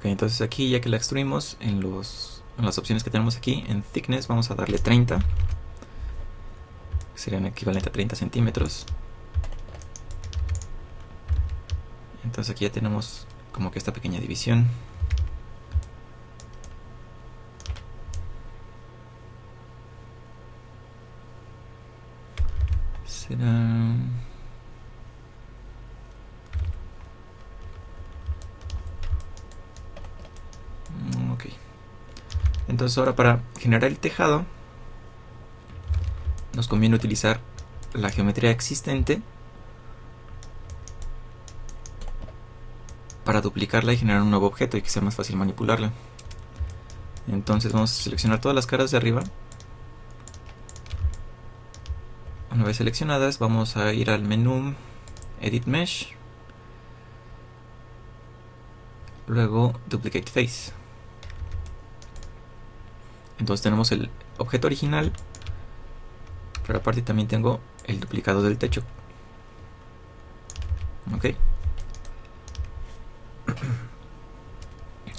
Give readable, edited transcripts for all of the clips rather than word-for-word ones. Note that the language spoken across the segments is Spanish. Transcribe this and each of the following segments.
Ok, entonces aquí ya que la extruimos, en las opciones que tenemos aquí, en thickness vamos a darle 30, que serían equivalente a 30 centímetros. Entonces aquí ya tenemos como que esta pequeña división. Será... ok. Entonces ahora para generar el tejado nos conviene utilizar la geometría existente para duplicarla y generar un nuevo objeto y que sea más fácil manipularla. Entonces vamos a seleccionar todas las caras de arriba. Una vez seleccionadas, vamos a ir al menú Edit Mesh, luego Duplicate Face. Entonces tenemos el objeto original, pero aparte también tengo el duplicado del techo. Ok.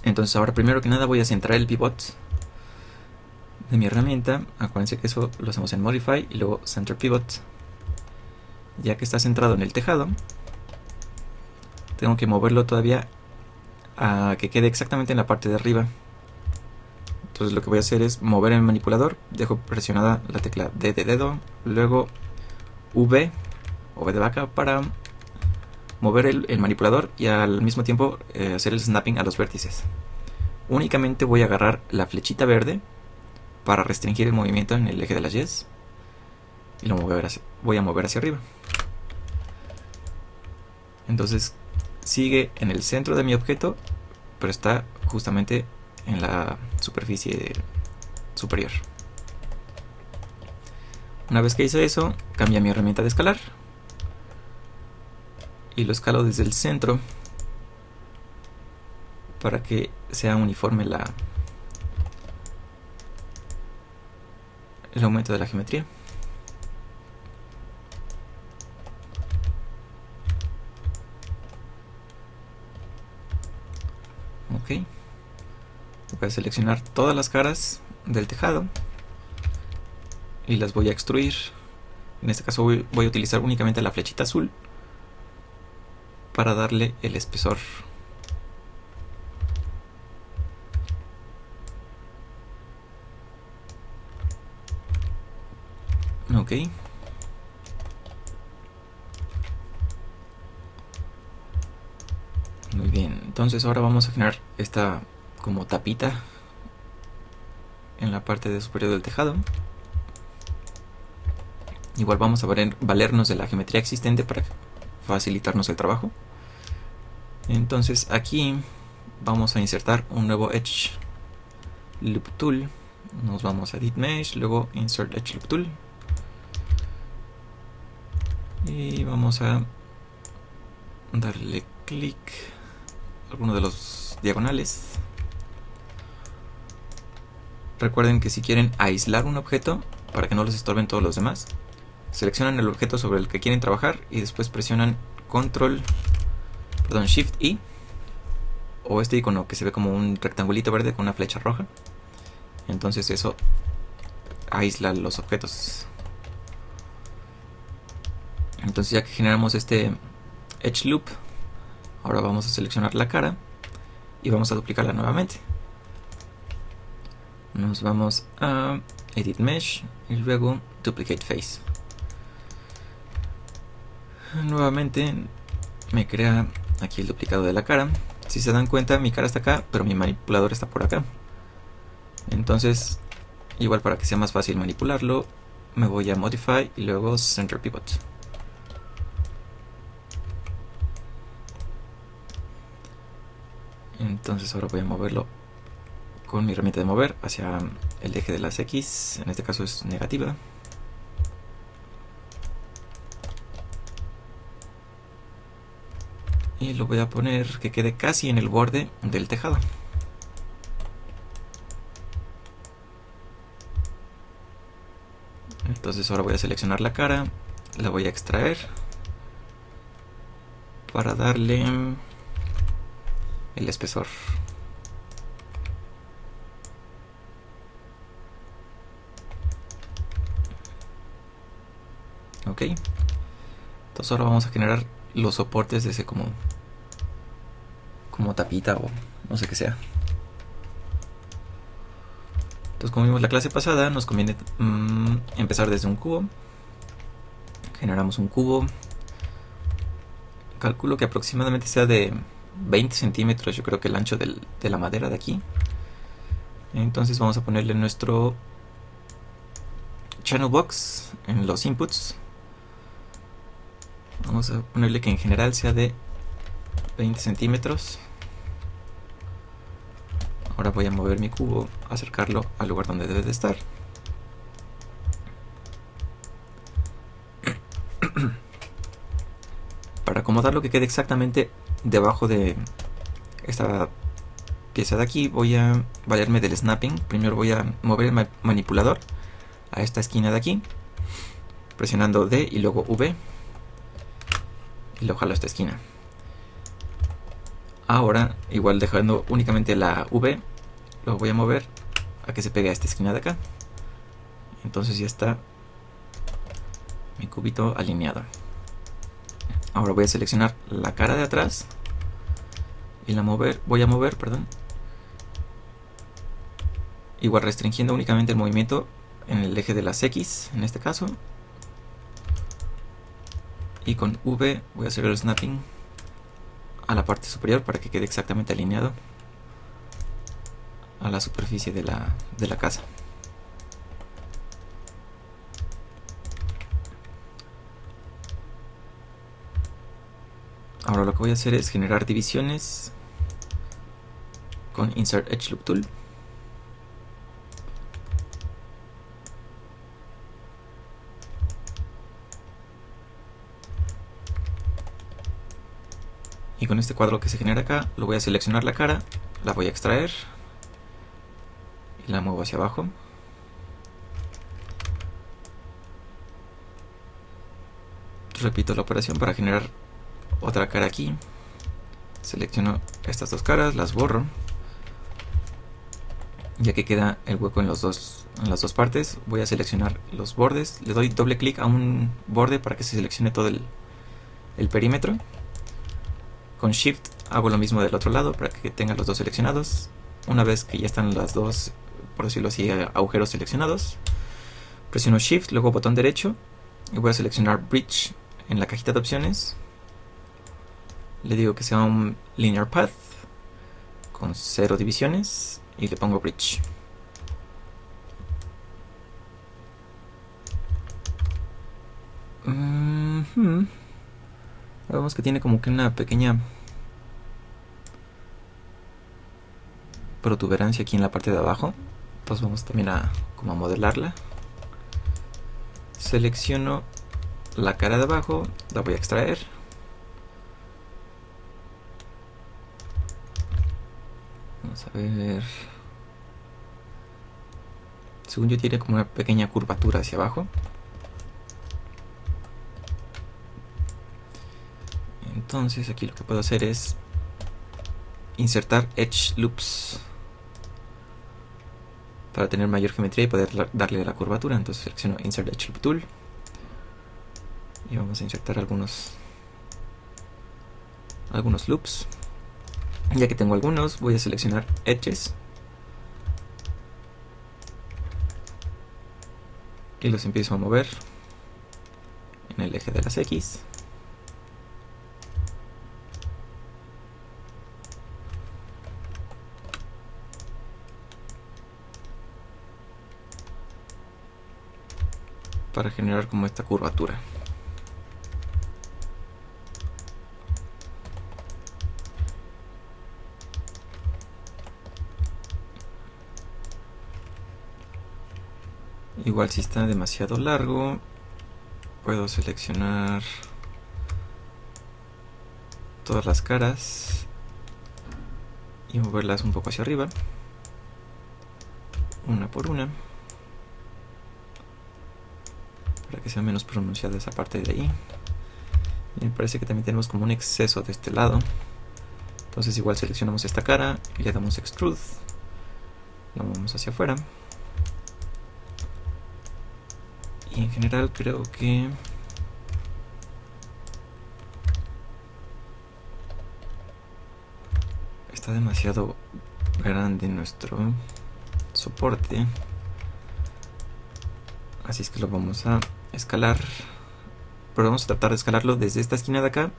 Entonces ahora primero que nada voy a centrar el pivot de mi herramienta. Acuérdense que eso lo hacemos en Modify y luego Center Pivot. Ya que está centrado en el tejado, tengo que moverlo todavía a que quede exactamente en la parte de arriba. Entonces lo que voy a hacer es mover el manipulador, dejo presionada la tecla D de dedo, luego V o V de vaca para mover el manipulador y al mismo tiempo hacer el snapping a los vértices. Únicamente voy a agarrar la flechita verde para restringir el movimiento en el eje de las Ys y lo voy a mover hacia arriba. Entonces sigue en el centro de mi objeto, pero está justamente en la superficie superior. Una vez que hice eso, cambia mi herramienta de escalar y lo escalo desde el centro para que sea uniforme el aumento de la geometría. Ok. Voy a seleccionar todas las caras del tejado y las voy a extruir. En este caso voy a utilizar únicamente la flechita azul para darle el espesor. Ok. Muy bien, entonces ahora vamos a generar esta como tapita en la parte superior del tejado. Igual vamos a valernos de la geometría existente para facilitarnos el trabajo. Entonces aquí vamos a insertar un nuevo Edge Loop Tool. Nos vamos a Edit Mesh, luego Insert Edge Loop Tool. Y vamos a darle clic a alguno de los diagonales. Recuerden que si quieren aislar un objeto para que no les estorben todos los demás, seleccionan el objeto sobre el que quieren trabajar y después presionan Shift I, o este icono que se ve como un rectangulito verde con una flecha roja. Entonces eso aísla los objetos. Entonces ya que generamos este Edge Loop, ahora vamos a seleccionar la cara y vamos a duplicarla nuevamente. Nos vamos a Edit Mesh y luego Duplicate Face. Nuevamente me crea aquí el duplicado de la cara. Si se dan cuenta, mi cara está acá, pero mi manipulador está por acá. Entonces, igual para que sea más fácil manipularlo, me voy a Modify y luego Center Pivot. Entonces ahora voy a moverlo con mi herramienta de mover hacia el eje de las X, en este caso es negativa. Y lo voy a poner que quede casi en el borde del tejado. Entonces ahora voy a seleccionar la cara, la voy a extraer para darle el espesor. Ok. Entonces ahora vamos a generar los soportes de ese como tapita o no sé qué sea. Entonces, como vimos la clase pasada, nos conviene empezar desde un cubo. Generamos un cubo. Calculo que aproximadamente sea de 20 centímetros, yo creo que el ancho de la madera de aquí. Entonces vamos a ponerle nuestro channel box en los inputs. Vamos a ponerle que en general sea de 20 centímetros. Ahora voy a mover mi cubo, acercarlo al lugar donde debe de estar. Para acomodarlo que quede exactamente debajo de esta pieza de aquí, voy a valerme del snapping. Primero voy a mover el manipulador a esta esquina de aquí, presionando D y luego V, y lo jalo a esta esquina. Ahora, igual dejando únicamente la V, lo voy a mover a que se pegue a esta esquina de acá. Entonces ya está mi cubito alineado. Ahora voy a seleccionar la cara de atrás y voy a mover, igual restringiendo únicamente el movimiento en el eje de las X, en este caso. Y con V voy a hacer el snapping a la parte superior para que quede exactamente alineado a la superficie de la casa. Ahora lo que voy a hacer es generar divisiones con Insert Edge Loop Tool. Y con este cuadro que se genera acá, lo voy a seleccionar la cara, la voy a extraer y la muevo hacia abajo. Repito la operación para generar otra cara aquí. Selecciono estas dos caras, las borro. Ya que queda el hueco en las dos partes, voy a seleccionar los bordes. Le doy doble clic a un borde para que se seleccione todo el perímetro. Con Shift hago lo mismo del otro lado para que tenga los dos seleccionados. Una vez que ya están las dos, por decirlo así, agujeros seleccionados, presiono Shift, luego botón derecho y voy a seleccionar Bridge en la cajita de opciones. Le digo que sea un Linear Path con 0 divisiones y le pongo Bridge. Vemos que tiene como que una pequeña protuberancia aquí en la parte de abajo. Entonces vamos también a modelarla. Selecciono la cara de abajo, la voy a extraer. Vamos a ver. Según yo tiene como una pequeña curvatura hacia abajo. Entonces aquí lo que puedo hacer es insertar Edge Loops para tener mayor geometría y poder darle la curvatura. Entonces selecciono Insert Edge Loop Tool y vamos a insertar algunos loops. Ya que tengo algunos, voy a seleccionar Edges y los empiezo a mover en el eje de las X. Para generar como esta curvatura. Igual si está demasiado largo, puedo seleccionar todas las caras y moverlas un poco hacia arriba, una por una, para que sea menos pronunciada esa parte de ahí. Y me parece que también tenemos como un exceso de este lado. Entonces igual seleccionamos esta cara y le damos Extrude, la movemos hacia afuera. Y en general creo que está demasiado grande nuestro soporte, así es que lo vamos a escalar, pero vamos a tratar de escalarlo desde esta esquina de acá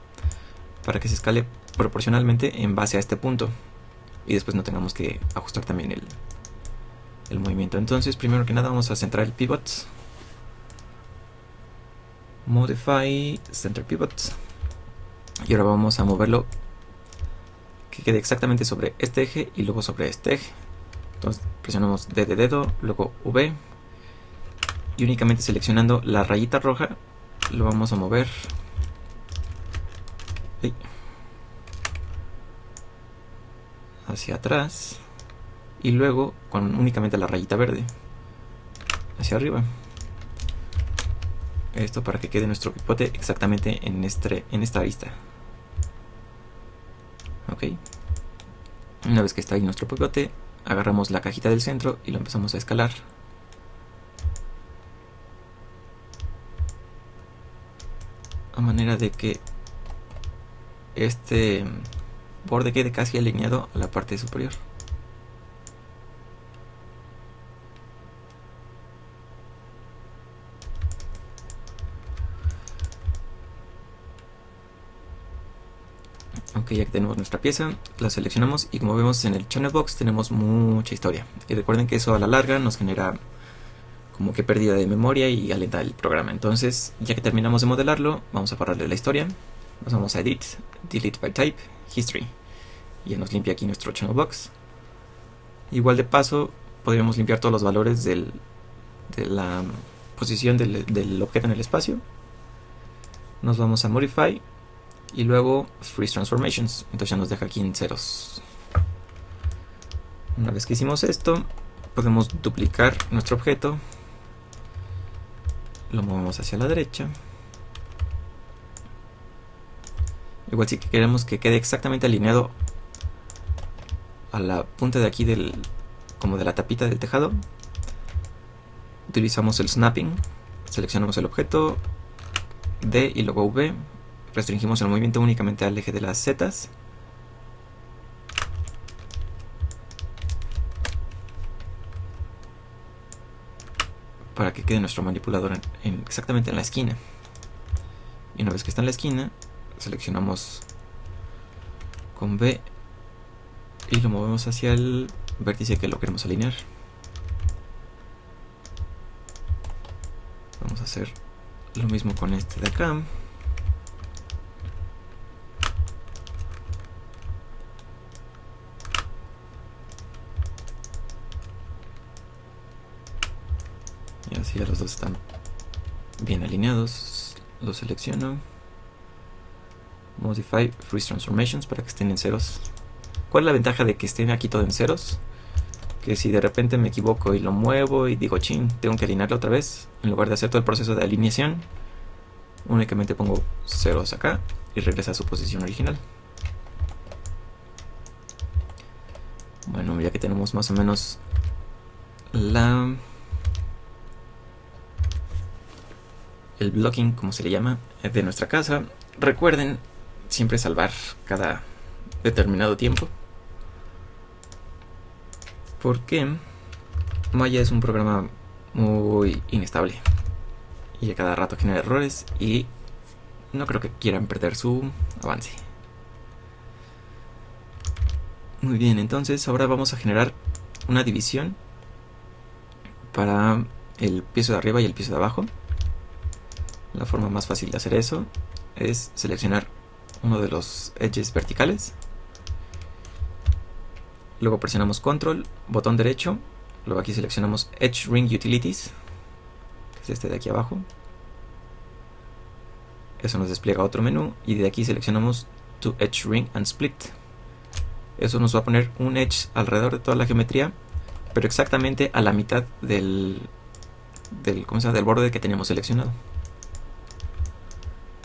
para que se escale proporcionalmente en base a este punto y después no tengamos que ajustar también el movimiento. Entonces, primero que nada vamos a centrar el pivot, modify center pivot, y ahora vamos a moverlo que quede exactamente sobre este eje y luego sobre este eje. Entonces presionamos D de dedo, luego V, y únicamente seleccionando la rayita roja lo vamos a mover hacia atrás, y luego con únicamente la rayita verde hacia arriba. Esto para que quede nuestro pivote exactamente en esta arista. Ok. Una vez que está ahí nuestro pivote, agarramos la cajita del centro y lo empezamos a escalar. A manera de que este borde quede casi alineado a la parte superior. Ok, ya que tenemos nuestra pieza, la seleccionamos y como vemos en el channel box tenemos mucha historia. Y recuerden que eso a la larga nos genera como que pérdida de memoria y alenta el programa. Entonces, ya que terminamos de modelarlo, vamos a pararle la historia. Nos vamos a Edit, Delete by Type, History. Y ya nos limpia aquí nuestro channel box. Igual de paso, podríamos limpiar todos los valores de la posición del objeto en el espacio. Nos vamos a Modify y luego Freeze Transformations. Entonces ya nos deja aquí en ceros. Una vez que hicimos esto, podemos duplicar nuestro objeto. Lo movemos hacia la derecha. Igual si queremos que quede exactamente alineado a la punta de aquí como de la tapita del tejado, utilizamos el snapping. Seleccionamos el objeto, D y luego V. Restringimos el movimiento únicamente al eje de las zetas. Para que quede nuestro manipulador exactamente en la esquina. Y una vez que está en la esquina, seleccionamos con B y lo movemos hacia el vértice que lo queremos alinear. Vamos a hacer lo mismo con este de acá. Y así ya los dos están bien alineados. Los selecciono. Modify Freeze Transformations para que estén en ceros. ¿Cuál es la ventaja de que estén aquí todo en ceros? Que si de repente me equivoco y lo muevo y digo chin, tengo que alinearlo otra vez, en lugar de hacer todo el proceso de alineación, únicamente pongo ceros acá y regresa a su posición original. Bueno, ya que tenemos más o menos el blocking, como se le llama, de nuestra casa, recuerden siempre salvar cada determinado tiempo, porque Maya es un programa muy inestable y a cada rato genera errores y no creo que quieran perder su avance. Muy bien, entonces ahora vamos a generar una división para el piso de arriba y el piso de abajo. La forma más fácil de hacer eso es seleccionar uno de los edges verticales. Luego presionamos Control, botón derecho. Luego aquí seleccionamos Edge Ring Utilities, que es este de aquí abajo. Eso nos despliega otro menú. Y de aquí seleccionamos To Edge Ring and Split. Eso nos va a poner un edge alrededor de toda la geometría, pero exactamente a la mitad del borde que teníamos seleccionado.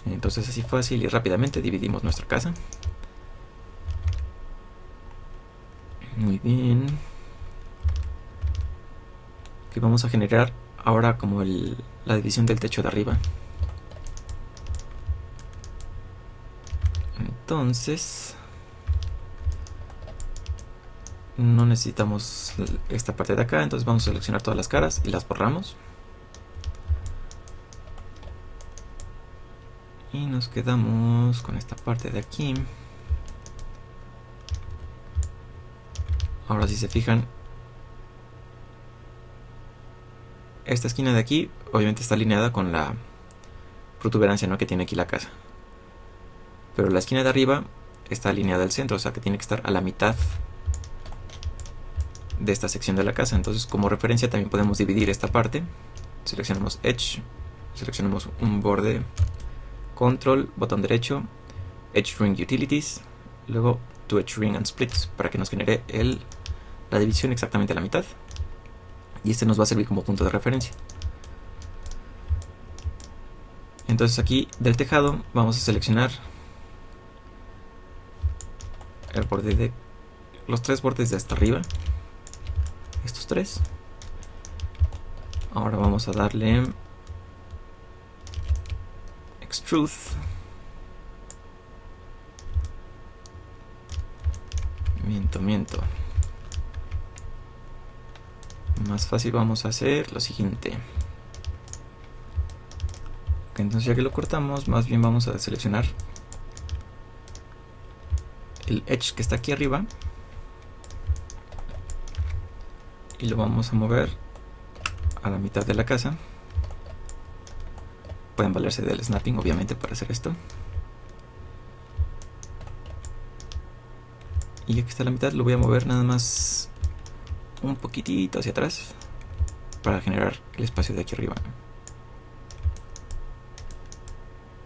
Entonces así fácil y rápidamente dividimos nuestra casa. Muy bien. Aquí vamos a generar ahora como la división del techo de arriba. Entonces no necesitamos esta parte de acá, entonces vamos a seleccionar todas las caras y las borramos. Y nos quedamos con esta parte de aquí. Ahora si se fijan, esta esquina de aquí obviamente está alineada con la protuberancia, ¿no?, que tiene aquí la casa. Pero la esquina de arriba está alineada al centro, o sea que tiene que estar a la mitad de esta sección de la casa. Entonces, como referencia también podemos dividir esta parte. Seleccionamos Edge, seleccionamos un borde, Control, botón derecho, Edge Ring Utilities, luego To Edge Ring and Splits, para que nos genere la división exactamente a la mitad. Y este nos va a servir como punto de referencia. Entonces aquí del tejado vamos a seleccionar el borde de los tres bordes de hasta arriba, estos tres. Ahora vamos a darle Extrude, miento, más fácil vamos a hacer lo siguiente. Entonces ya que lo cortamos, más bien vamos a seleccionar el edge que está aquí arriba y lo vamos a mover a la mitad de la casa. Pueden valerse del snapping obviamente para hacer esto. Y ya que está a la mitad lo voy a mover nada más un poquitito hacia atrás para generar el espacio de aquí arriba.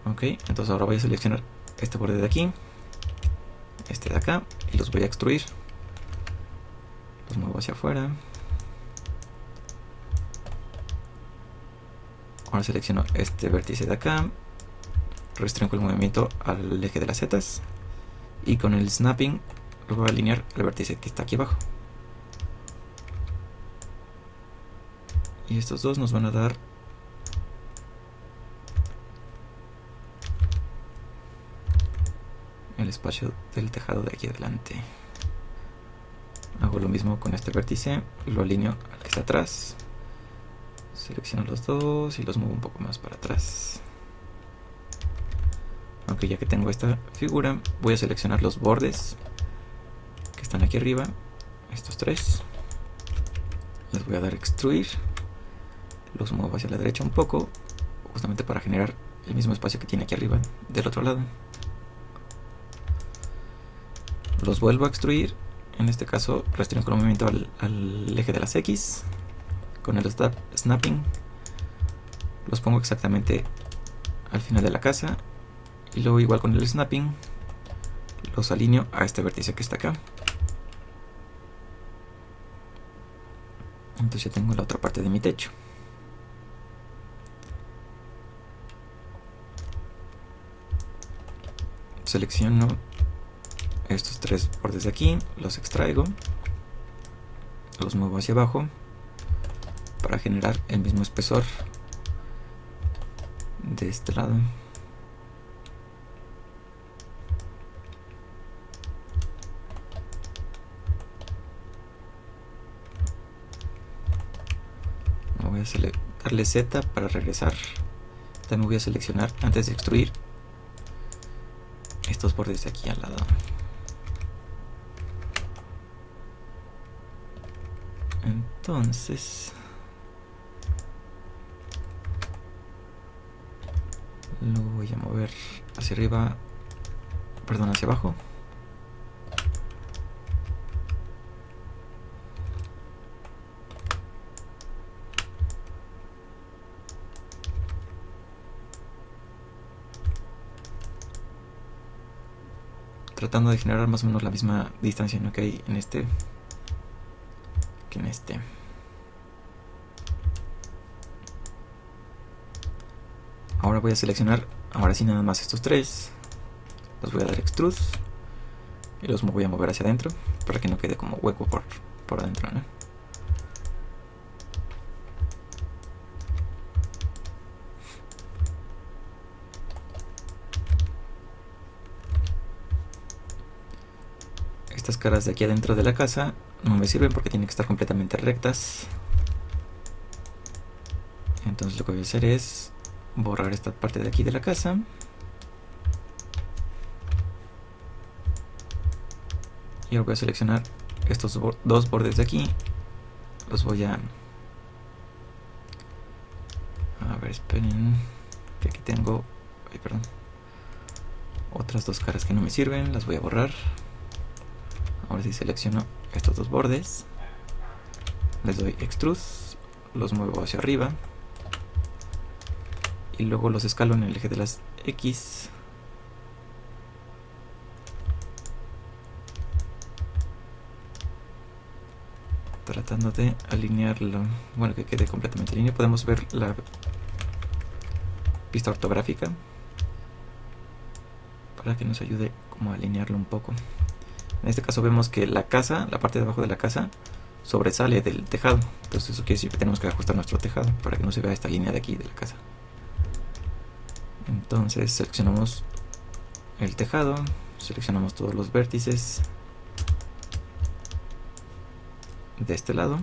Ok, entonces ahora voy a seleccionar este borde de aquí, este de acá, y los voy a extruir. Los muevo hacia afuera. Ahora selecciono este vértice de acá, restringo el movimiento al eje de las setas y con el snapping lo voy a alinear al vértice que está aquí abajo. Y estos dos nos van a dar el espacio del tejado de aquí adelante. Hago lo mismo con este vértice, lo alineo al que está atrás, selecciono los dos y los muevo un poco más para atrás. Ok, ya que tengo esta figura, voy a seleccionar los bordes que están aquí arriba, estos tres, les voy a dar extruir, los muevo hacia la derecha un poco, justamente para generar el mismo espacio que tiene aquí arriba del otro lado. Los vuelvo a extruir, en este caso restringo el movimiento al eje de las X, con el snapping los pongo exactamente al final de la casa y luego igual con el snapping los alineo a este vértice que está acá. Entonces ya tengo la otra parte de mi techo. Selecciono estos tres bordes de aquí, los extraigo, los muevo hacia abajo para generar el mismo espesor de este lado. Voy a darle Z para regresar. También voy a seleccionar antes de extruir estos bordes de aquí al lado. Entonces lo voy a mover hacia arriba, perdón, hacia abajo. Tratando de generar más o menos la misma distancia, ¿no?, que hay en este que en este. Ahora voy a seleccionar, ahora sí nada más estos tres, los voy a dar extrude y los voy a mover hacia adentro para que no quede como hueco por adentro, ¿no? Estas caras de aquí adentro de la casa no me sirven porque tienen que estar completamente rectas. Entonces lo que voy a hacer es borrar esta parte de aquí de la casa. Y ahora voy a seleccionar estos dos bordes de aquí. Los voy a ver, esperen, que aquí tengo otras dos caras que no me sirven. Las voy a borrar. Ahora sí selecciono estos dos bordes, les doy extrude, los muevo hacia arriba y luego los escalo en el eje de las X. Tratando de alinearlo, bueno, que quede completamente alineado. Podemos ver la pista ortográfica para que nos ayude como a alinearlo un poco. En este caso vemos que la casa, la parte de abajo de la casa, sobresale del tejado. Entonces eso quiere decir que tenemos que ajustar nuestro tejado para que no se vea esta línea de aquí de la casa. Entonces seleccionamos el tejado, seleccionamos todos los vértices de este lado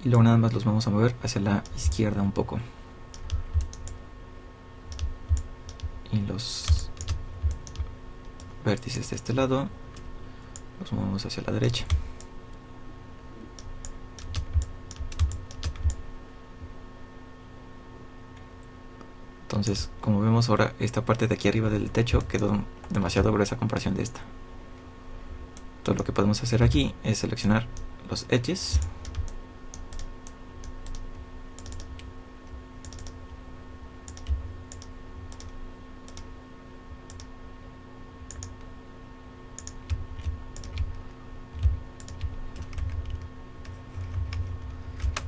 y luego nada más los vamos a mover hacia la izquierda un poco y los vértices de este lado los movemos hacia la derecha. Entonces, como vemos ahora, esta parte de aquí arriba del techo quedó demasiado gruesa a comparación de esta. Entonces lo que podemos hacer aquí es seleccionar los edges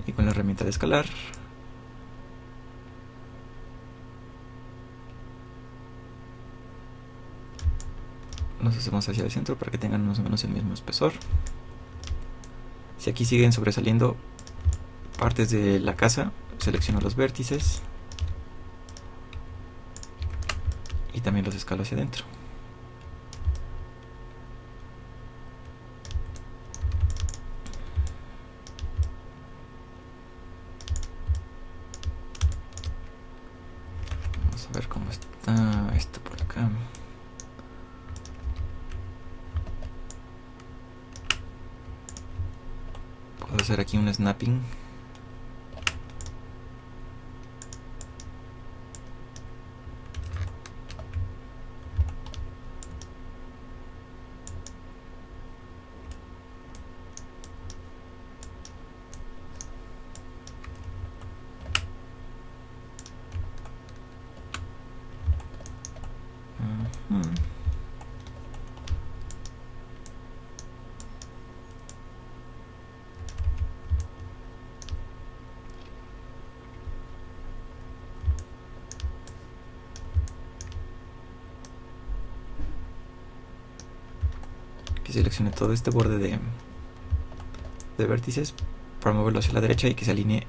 y con la herramienta de escalar los hacemos hacia el centro para que tengan más o menos el mismo espesor. Si aquí siguen sobresaliendo partes de la casa, selecciono los vértices y también los escalo hacia adentro. Vamos a ver cómo está esto por acá. Puedo hacer aquí un snapping. Aquí seleccione todo este borde de vértices para moverlo hacia la derecha y que se alinee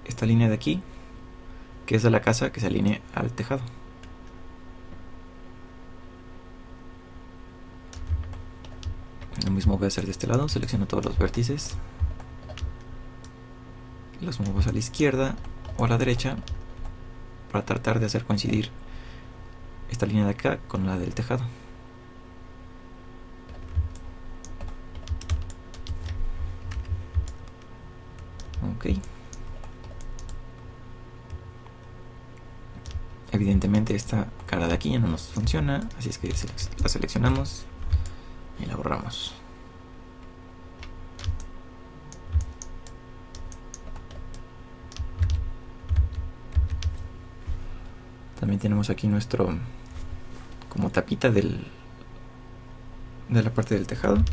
esta línea de aquí, que es de la casa, que se alinee al tejado. Lo mismo voy a hacer de este lado, selecciono todos los vértices, los muevo a la izquierda o a la derecha para tratar de hacer coincidir esta línea de acá con la del tejado. Ok. Evidentemente esta cara de aquí ya no nos funciona, así es que la seleccionamos y la borramos. También tenemos aquí nuestro como tapita de la parte del tejado.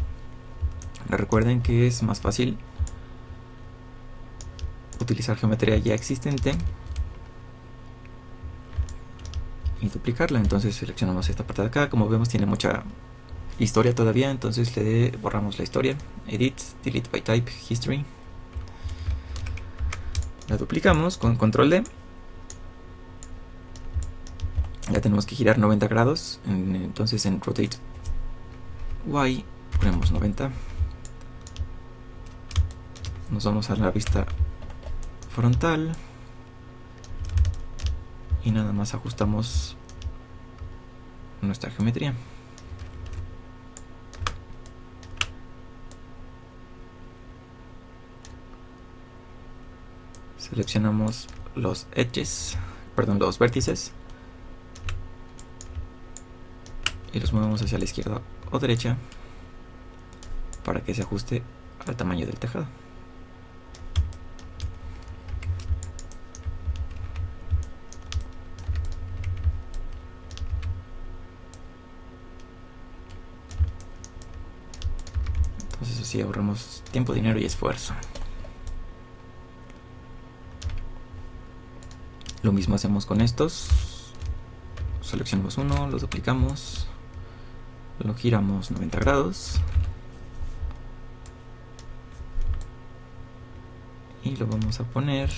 Recuerden que es más fácil utilizar geometría ya existente y duplicarla. Entonces seleccionamos esta parte de acá. Como vemos tiene mucha historia todavía, entonces le borramos la historia. Edit, delete by type, history. La duplicamos con control D. Ya tenemos que girar 90 grados. Entonces en rotate Y ponemos 90. Nos vamos a la vista frontal y nada más ajustamos nuestra geometría. Seleccionamos los edges, perdón, los vértices y los movemos hacia la izquierda o derecha para que se ajuste al tamaño del tejado. Entonces así ahorramos tiempo, dinero y esfuerzo. Lo mismo hacemos con estos. Seleccionamos uno, lo duplicamos, lo giramos 90 grados y lo vamos a poner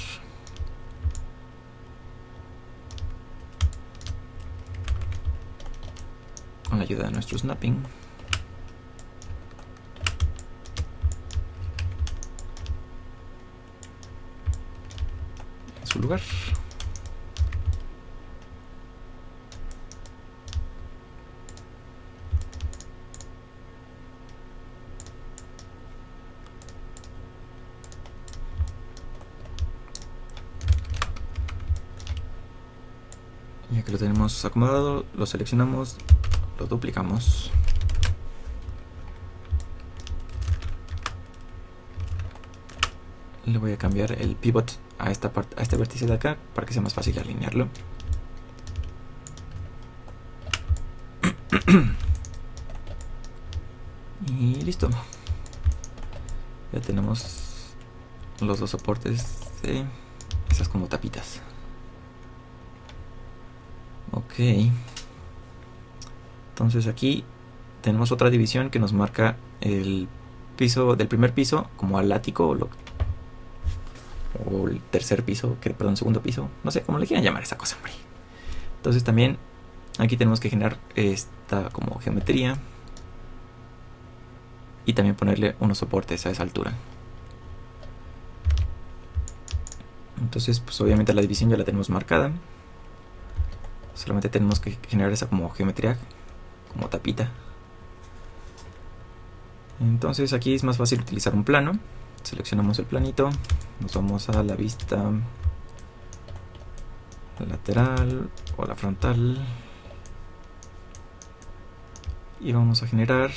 con la ayuda de nuestro snapping. En su lugar. Ya que lo tenemos acomodado, lo seleccionamos, lo duplicamos. Le voy a cambiar el pivot a esta parte, a este vértice de acá, para que sea más fácil alinearlo. Y listo. Ya tenemos los dos soportes de esas como tapitas. Ok, entonces aquí tenemos otra división que nos marca el piso del primer piso como al ático o el tercer piso, perdón, segundo piso, no sé cómo le quieran llamar esa cosa, hombre. Entonces también aquí tenemos que generar esta como geometría y también ponerle unos soportes a esa altura. Entonces pues obviamente la división ya la tenemos marcada. Solamente tenemos que generar esa como geometría, como tapita. Entonces aquí es más fácil utilizar un plano. Seleccionamos el planito, nos vamos a la vista lateral o la frontal y vamos a generar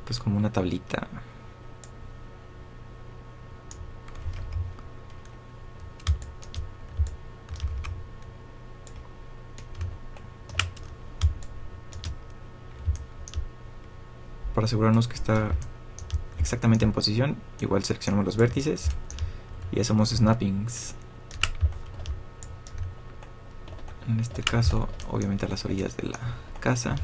pues como una tablita. Para asegurarnos que está exactamente en posición, igual seleccionamos los vértices y hacemos snappings. En este caso, obviamente a las orillas de la casa.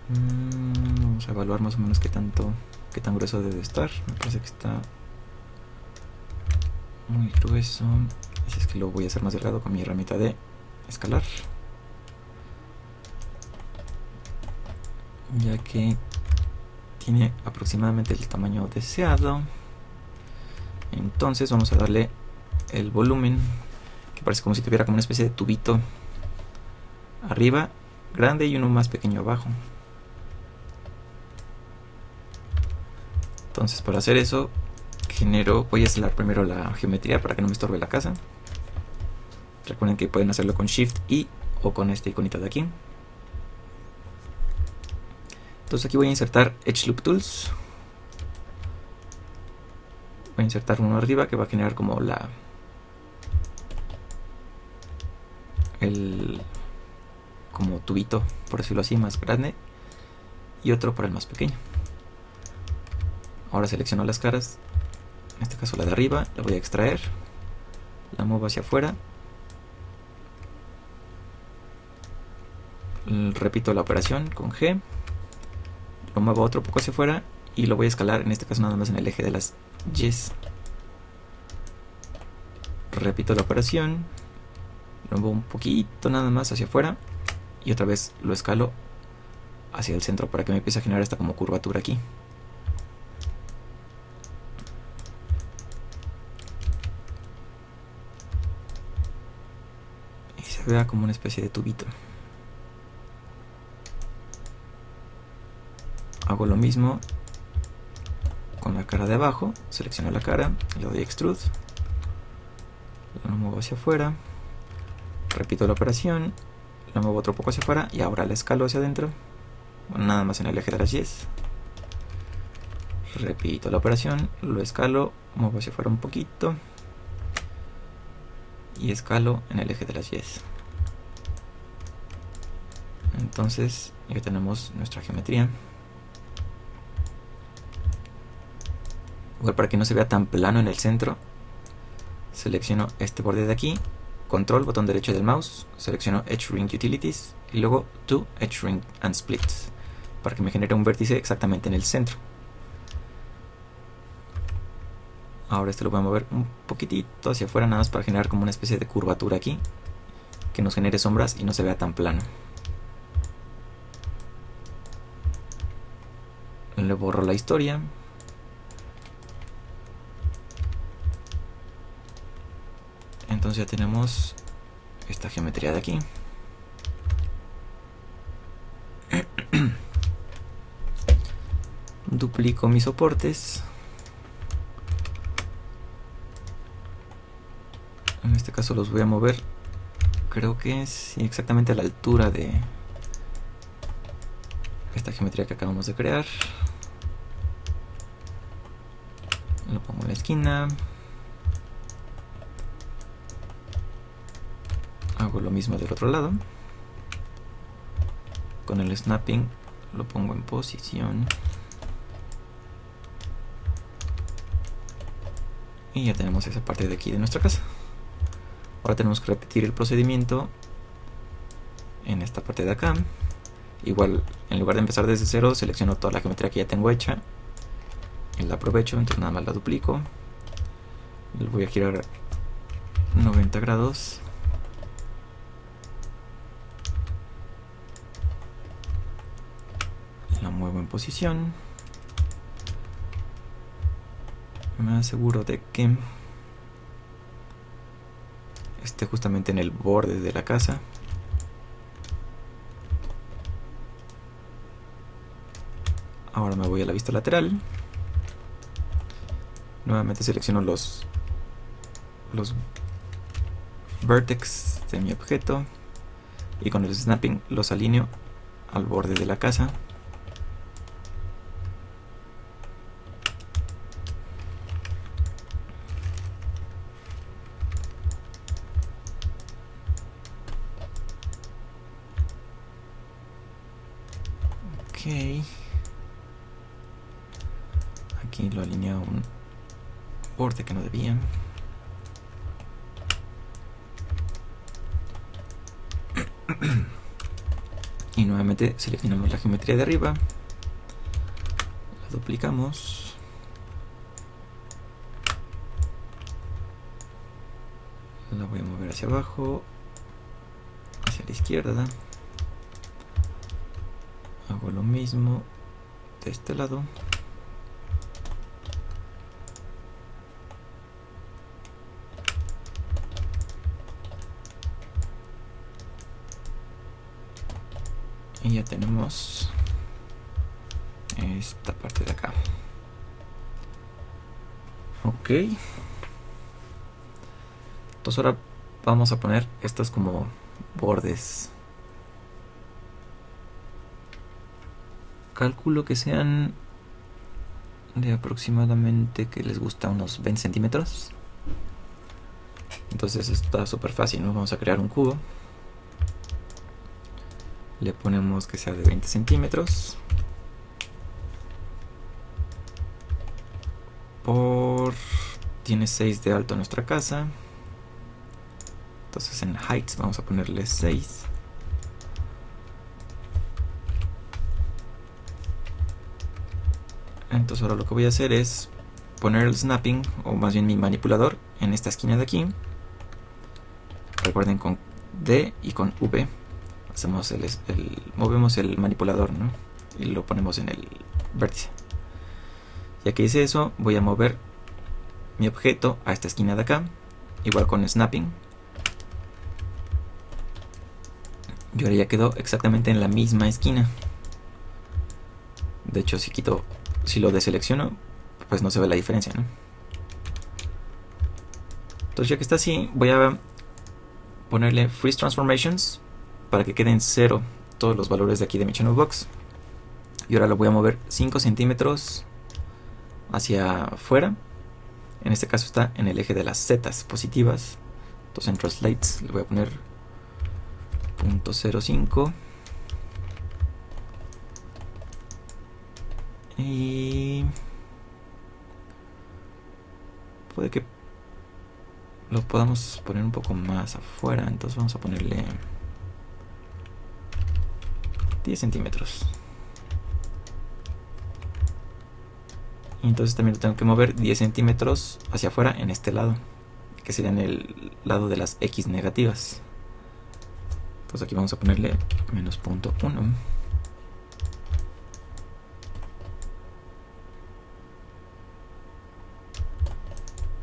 Vamos a evaluar más o menos qué tan grueso debe estar. Me parece que está muy grueso, así es que lo voy a hacer más delgado con mi herramienta de escalar, ya que tiene aproximadamente el tamaño deseado. Entonces vamos a darle el volumen, que parece como si tuviera como una especie de tubito arriba grande y uno más pequeño abajo. Entonces para hacer eso voy a instalar primero la geometría para que no me estorbe la casa. Recuerden que pueden hacerlo con Shift I o con este iconito de aquí. Entonces aquí voy a insertar Edge Loop Tools. Voy a insertar uno arriba que va a generar como como tubito, por decirlo así, más grande, y otro para el más pequeño. Ahora selecciono las caras. En este caso la de arriba, la voy a extraer, la muevo hacia afuera, repito la operación con G, lo muevo otro poco hacia afuera y lo voy a escalar, en este caso nada más en el eje de las Ys. Repito la operación, lo muevo un poquito nada más hacia afuera y otra vez lo escalo hacia el centro para que me empiece a generar esta como curvatura aquí. Y se vea como una especie de tubito. Hago lo mismo con la cara de abajo, selecciono la cara, le doy extrude, lo muevo hacia afuera, repito la operación, lo muevo otro poco hacia afuera y ahora la escalo hacia adentro, bueno, nada más en el eje de las Ys. Repito la operación, lo escalo, muevo hacia afuera un poquito y escalo en el eje de las Ys. Entonces ya tenemos nuestra geometría. Igual para que no se vea tan plano en el centro, selecciono este borde de aquí, control, botón derecho del mouse, selecciono Edge Ring Utilities y luego To Edge Ring and Split, para que me genere un vértice exactamente en el centro. Ahora este lo voy a mover un poquitito hacia afuera, nada más para generar como una especie de curvatura aquí, que nos genere sombras y no se vea tan plano. Le borro la historia. Entonces ya tenemos esta geometría de aquí. Duplico mis soportes. En este caso los voy a mover, creo que sí, exactamente a la altura de esta geometría que acabamos de crear. Lo pongo en la esquina. Hago lo mismo del otro lado. Con el snapping lo pongo en posición. Y ya tenemos esa parte de aquí de nuestra casa. Ahora tenemos que repetir el procedimiento en esta parte de acá. Igual, en lugar de empezar desde cero, selecciono toda la geometría que ya tengo hecha y la aprovecho, entonces nada más la duplico. Lo voy a girar 90 grados. La muevo en posición. Me aseguro de que esté justamente en el borde de la casa. Ahora me voy a la vista lateral. Nuevamente selecciono los vertex de mi objeto y con el snapping los alineo al borde de la casa. Aquí lo alineo a un borde que no debía. Y nuevamente seleccionamos la geometría de arriba, la duplicamos, la voy a mover hacia abajo, hacia la izquierda. Hago lo mismo de este lado. Y ya tenemos esta parte de acá. Ok. Entonces ahora vamos a poner estos como bordes. Calculo que sean de aproximadamente, que les gusta, unos 20 centímetros. Entonces está súper fácil, ¿no? Vamos a crear un cubo. Le ponemos que sea de 20 centímetros por... tiene 6 de alto nuestra casa. Entonces en heights vamos a ponerle 6. Entonces ahora lo que voy a hacer es poner el snapping, o más bien mi manipulador, en esta esquina de aquí. Recuerden, con D y con V hacemos movemos el manipulador, ¿no? Y lo ponemos en el vértice. Ya que hice eso, voy a mover mi objeto a esta esquina de acá, igual con snapping. Y ahora ya quedó exactamente en la misma esquina. De hecho, si lo deselecciono, pues no se ve la diferencia, ¿no? Entonces, ya que está así, voy a ponerle Freeze Transformations para que queden 0 todos los valores de aquí de mi Channel Box. Y ahora lo voy a mover 5 centímetros hacia afuera. En este caso está en el eje de las zetas positivas. Entonces en Translates le voy a poner 0.05. Y puede que lo podamos poner un poco más afuera. Entonces vamos a ponerle 10 centímetros. Y entonces también lo tengo que mover 10 centímetros hacia afuera en este lado, que sería en el lado de las X negativas. Entonces aquí vamos a ponerle menos 0.1.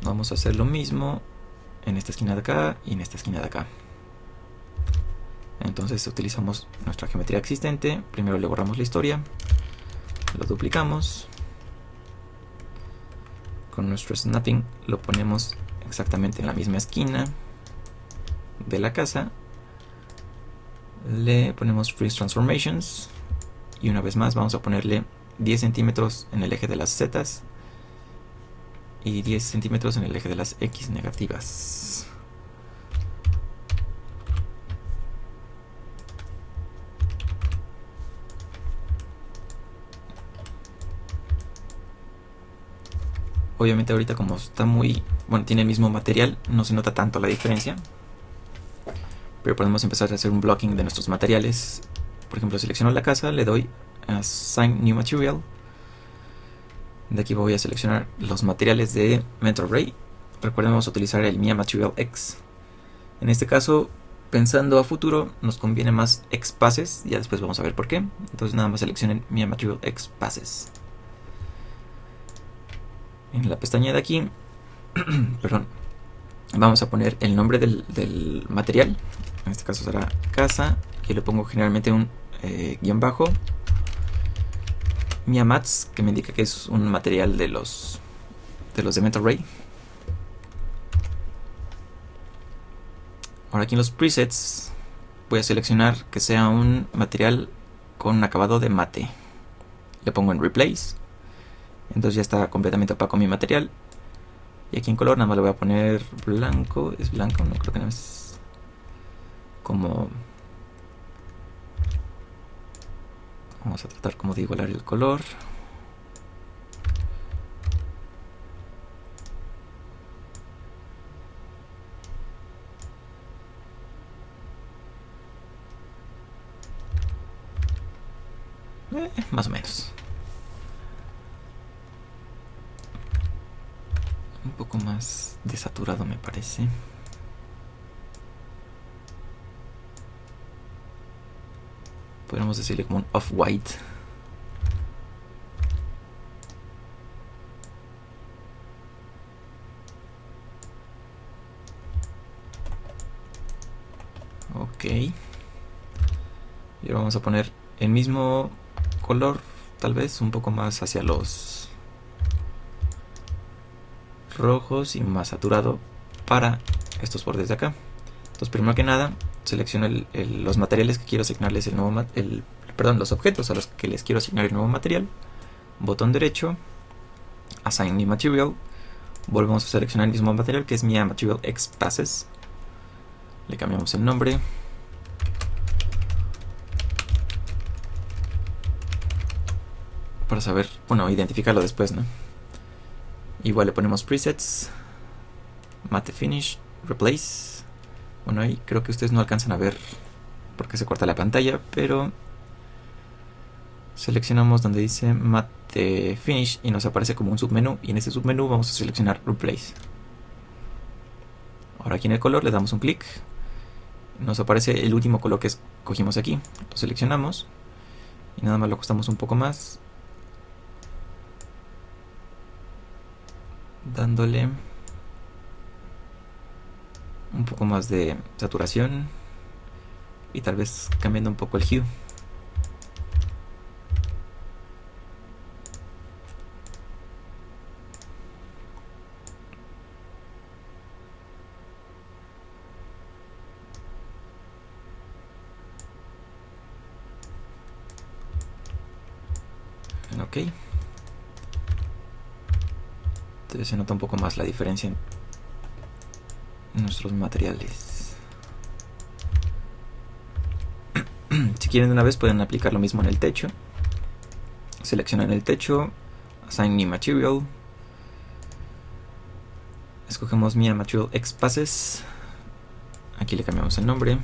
Vamos a hacer lo mismo en esta esquina de acá y en esta esquina de acá. Entonces utilizamos nuestra geometría existente. Primero le borramos la historia, lo duplicamos. Con nuestro snapping lo ponemos exactamente en la misma esquina de la casa. Le ponemos Freeze Transformations. Y una vez más vamos a ponerle 10 centímetros en el eje de las zetas y 10 centímetros en el eje de las X negativas. Obviamente ahorita, como está tiene el mismo material, no se nota tanto la diferencia. Pero podemos empezar a hacer un blocking de nuestros materiales. Por ejemplo, selecciono la casa, le doy a Assign New Material. De aquí voy a seleccionar los materiales de Mental Ray. Recuerden, vamos a utilizar el Mia Material X. En este caso, pensando a futuro, nos conviene más X Passes. Ya después vamos a ver por qué. Entonces nada más seleccionen Mia Material X Passes. En la pestaña de aquí, perdón, vamos a poner el nombre del material. En este caso será casa. Y le pongo generalmente un guión bajo. Mia Mats, que me indica que es un material de los de Mental Ray. Ahora aquí en los presets voy a seleccionar que sea un material con un acabado de mate. Le pongo en Replace. Entonces ya está completamente opaco mi material. Y aquí en color nada más le voy a poner blanco. ¿Es blanco? No, creo que no es. Como... Vamos a tratar como de igualar el color. Más o menos. Un poco más desaturado me parece. Podríamos decirle como un off-white. Ok. Y ahora vamos a poner el mismo color, tal vez un poco más hacia los rojos y más saturado para estos bordes de acá. Entonces, primero que nada, selecciono los materiales que quiero asignarles los objetos a los que les quiero asignar el nuevo material. Botón derecho, Assign New Material. Volvemos a seleccionar el mismo material, que es Mia Material X Passes. Le cambiamos el nombre. Para saber, identificarlo después, ¿no? Igual le ponemos presets, Matte Finish, Replace. Bueno, ahí creo que ustedes no alcanzan a ver porque se corta la pantalla, pero Seleccionamos donde dice Matte Finish y nos aparece como un submenú, y en este submenú vamos a seleccionar Replace. Ahora aquí en el color le damos un clic, nos aparece el último color que escogimos aquí, lo seleccionamos y nada más lo ajustamos un poco más, dándole un poco más de saturación y tal vez cambiando un poco el hue. Ok, entonces se nota un poco más la diferencia en nuestros materiales. Si quieren de una vez pueden aplicar lo mismo en el techo. Seleccionan el techo, Assign New Material, escogemos Mia Material X Passes, aquí le cambiamos el nombre,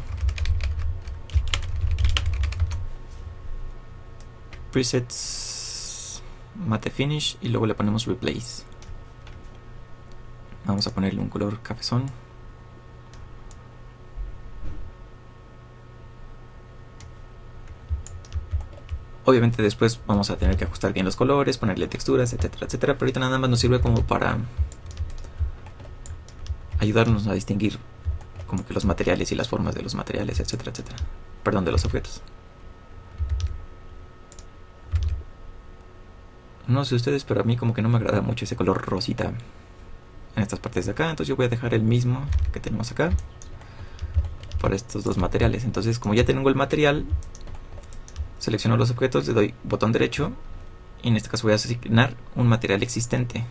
Presets, Matte Finish y luego le ponemos Replace. Vamos a ponerle un color cafezón. Obviamente después vamos a tener que ajustar bien los colores, ponerle texturas, etcétera, etcétera. Pero ahorita nada más nos sirve como para ayudarnos a distinguir como que los materiales y las formas de los materiales, etcétera, etcétera. Perdón, de los objetos. No sé ustedes, pero a mí como que no me agrada mucho ese color rosita en estas partes de acá. Entonces yo voy a dejar el mismo que tenemos acá para estos dos materiales. Entonces como ya tengo el material, selecciono los objetos, le doy botón derecho y en este caso voy a asignar un material existente,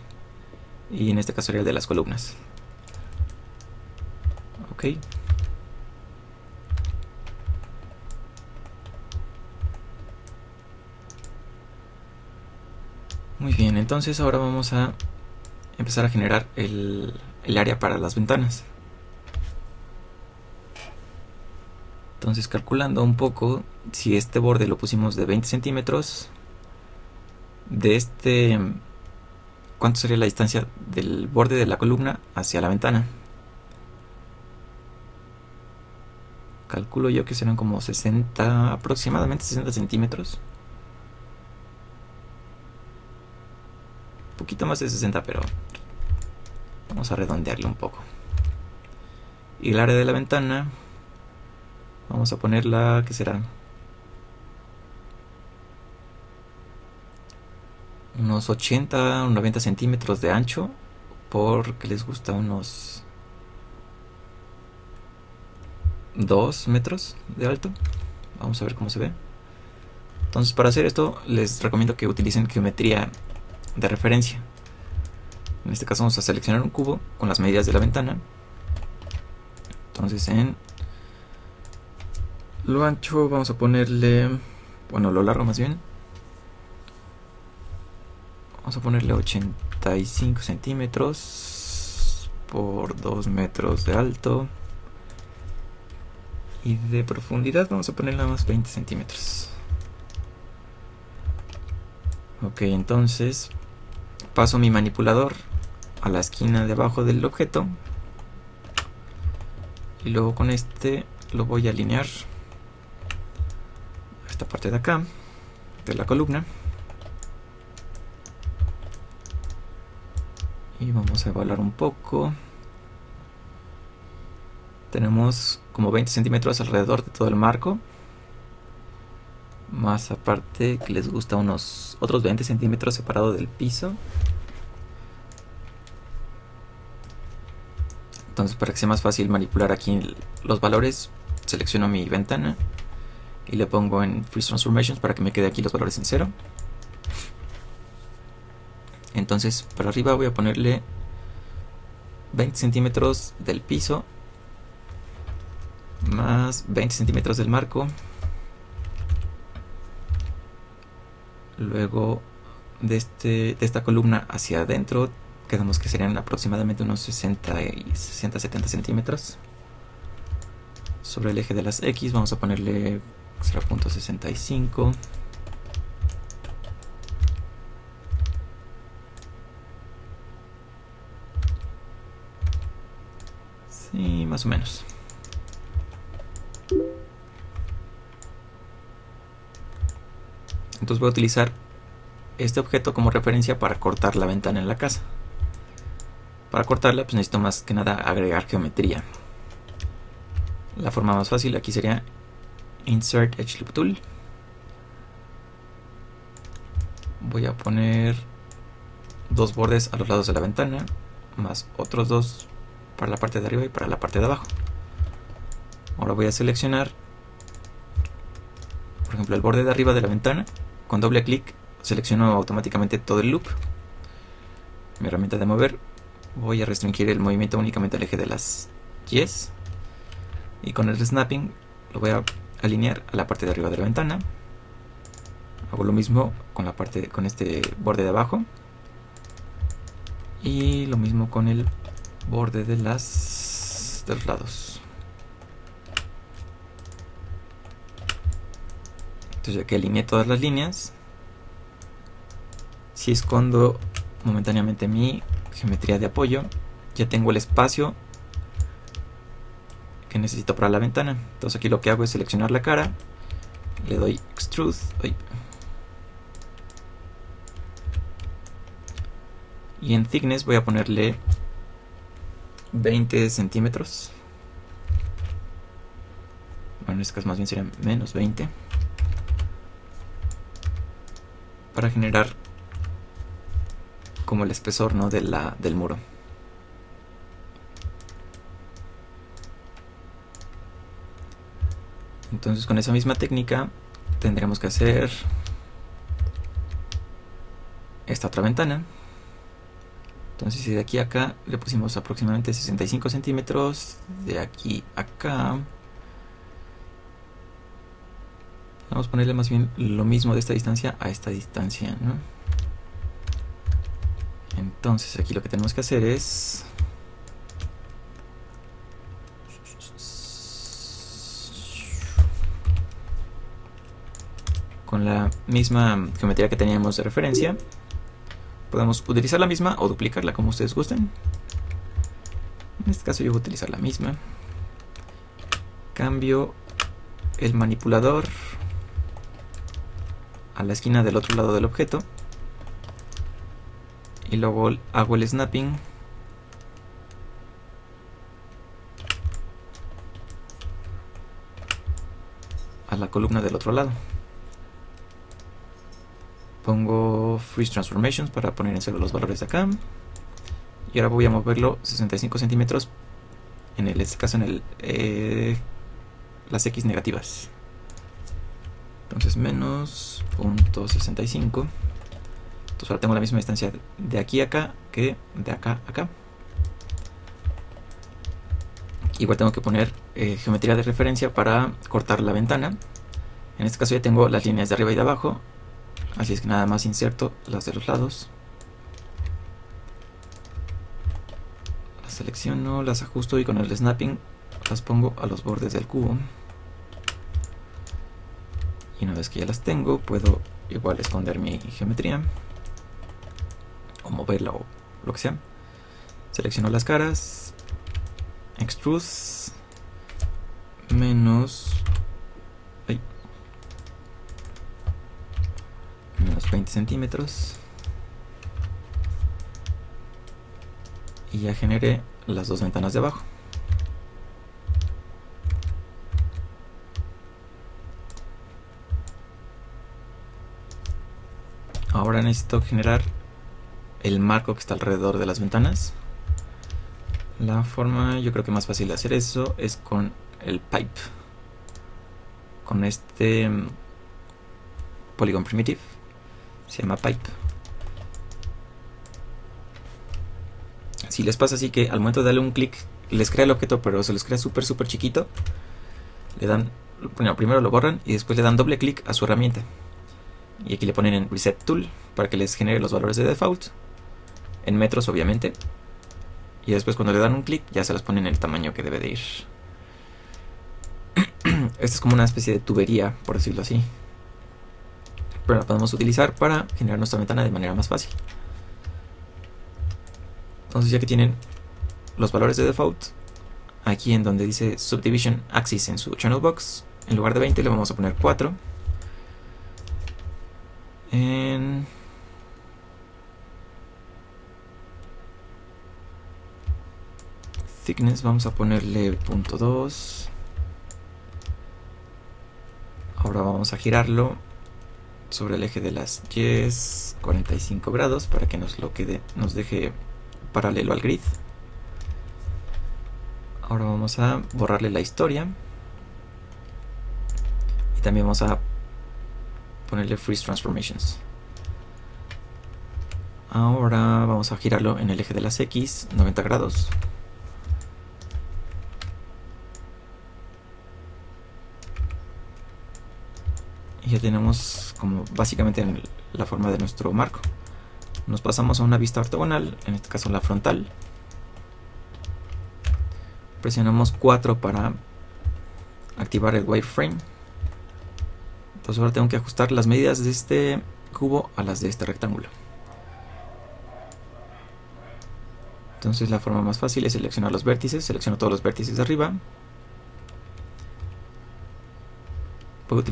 y en este caso sería el de las columnas. Ok. Muy bien, entonces ahora vamos a empezar a generar el área para las ventanas. Entonces calculando un poco, si este borde lo pusimos de 20 centímetros, de este, ¿cuánto sería la distancia del borde de la columna hacia la ventana? Calculo yo que serán como 60, aproximadamente 60 centímetros. Un poquito más de 60, pero vamos a redondearle un poco. Y el área de la ventana vamos a ponerla, ¿qué será? Unos 80 o 90 centímetros de ancho, porque les gusta unos 2 metros de alto. Vamos a ver cómo se ve. Entonces para hacer esto les recomiendo que utilicen geometría de referencia. En este caso vamos a seleccionar un cubo con las medidas de la ventana. Entonces en lo ancho vamos a ponerle, bueno, lo largo más bien, vamos a ponerle 85 centímetros por 2 metros de alto, y de profundidad vamos a ponerle nada más 20 centímetros. Ok, entonces paso mi manipulador a la esquina de abajo del objeto y luego con este lo voy a alinear a esta parte de acá de la columna, y vamos a evaluar un poco. Tenemos como 20 centímetros alrededor de todo el marco, más aparte que les gusta unos otros 20 centímetros separado del piso. Entonces para que sea más fácil manipular aquí los valores, selecciono mi ventana y le pongo en Freeze Transformations para que me quede aquí los valores en 0. Entonces para arriba voy a ponerle 20 centímetros del piso más 20 centímetros del marco. Luego de esta columna hacia adentro quedamos que serían aproximadamente unos 60-70 centímetros. Sobre el eje de las X vamos a ponerle 0.65. Sí, más o menos. Entonces voy a utilizar este objeto como referencia para cortar la ventana en la casa. Para cortarla pues necesito más que nada agregar geometría. La forma más fácil aquí sería Insert Edge Loop Tool. Voy a poner dos bordes a los lados de la ventana, más otros dos para la parte de arriba y para la parte de abajo. Ahora voy a seleccionar, por ejemplo, el borde de arriba de la ventana. Con doble clic selecciono automáticamente todo el loop. Mi herramienta de mover, voy a restringir el movimiento únicamente al eje de las Y's. Y con el snapping lo voy a alinear a la parte de arriba de la ventana. Hago lo mismo con la parte, con este borde de abajo. Y lo mismo con el borde de los lados. Entonces ya que alineé todas las líneas, si escondo momentáneamente mi geometría de apoyo, ya tengo el espacio que necesito para la ventana. Entonces aquí lo que hago es seleccionar la cara, le doy Extrude, y en Thickness voy a ponerle 20 centímetros. Bueno, en este caso más bien serían menos 20. Para generar como el espesor, ¿no?, del muro. Entonces con esa misma técnica tendremos que hacer esta otra ventana. Entonces si de aquí a acá le pusimos aproximadamente 65 centímetros, de aquí a acá vamos a ponerle más bien lo mismo de esta distancia a esta distancia, ¿no? Entonces aquí lo que tenemos que hacer es con la misma geometría que teníamos de referencia, podemos utilizar la misma o duplicarla como ustedes gusten. En este caso yo voy a utilizar la misma. Cambio el manipulador a la esquina del otro lado del objeto y luego hago el snapping a la columna del otro lado. Pongo Freeze Transformations para poner en cero los valores de acá. Y ahora voy a moverlo 65 centímetros, en este caso en las X negativas. Entonces menos .65. Entonces ahora tengo la misma distancia de aquí a acá que de acá a acá. Igual tengo que poner geometría de referencia para cortar la ventana. En este caso ya tengo las líneas de arriba y de abajo. Así es que nada más inserto las de los lados. Las selecciono, las ajusto y con el snapping las pongo a los bordes del cubo. Y una vez que ya las tengo, puedo igual esconder mi geometría o moverla o lo que sea. Selecciono las caras, Extrude, menos 20 centímetros. Y ya generé las dos ventanas de abajo. Ahora necesito generar el marco que está alrededor de las ventanas. La forma, yo creo que más fácil de hacer eso es con el pipe. Con este Polygon Primitive. Se llama pipe. Si les pasa así que al momento de darle un clic les crea el objeto, pero se los crea súper chiquito, le dan, bueno, primero lo borran y después le dan doble clic a su herramienta. Y aquí le ponen en Reset Tool para que les genere los valores de default en metros, obviamente. Y después cuando le dan un clic ya se los ponen en el tamaño que debe de ir. Esta es como una especie de tubería, por decirlo así, pero la podemos utilizar para generar nuestra ventana de manera más fácil. Entonces ya que tienen los valores de default, aquí en donde dice Subdivision Axis en su Channel Box, en lugar de 20 le vamos a poner 4. En Thickness vamos a ponerle 0.2. Ahora vamos a girarlo sobre el eje de las Ys 45 grados para que nos deje paralelo al grid. Ahora vamos a borrarle la historia y también vamos a ponerle Freeze Transformations. Ahora vamos a girarlo en el eje de las X 90 grados. Y ya tenemos como básicamente la forma de nuestro marco. Nos pasamos a una vista ortogonal, en este caso la frontal. Presionamos 4 para activar el wireframe. Entonces ahora tengo que ajustar las medidas de este cubo a las de este rectángulo. Entonces la forma más fácil es seleccionar los vértices. Selecciono todos los vértices de arriba. Puedo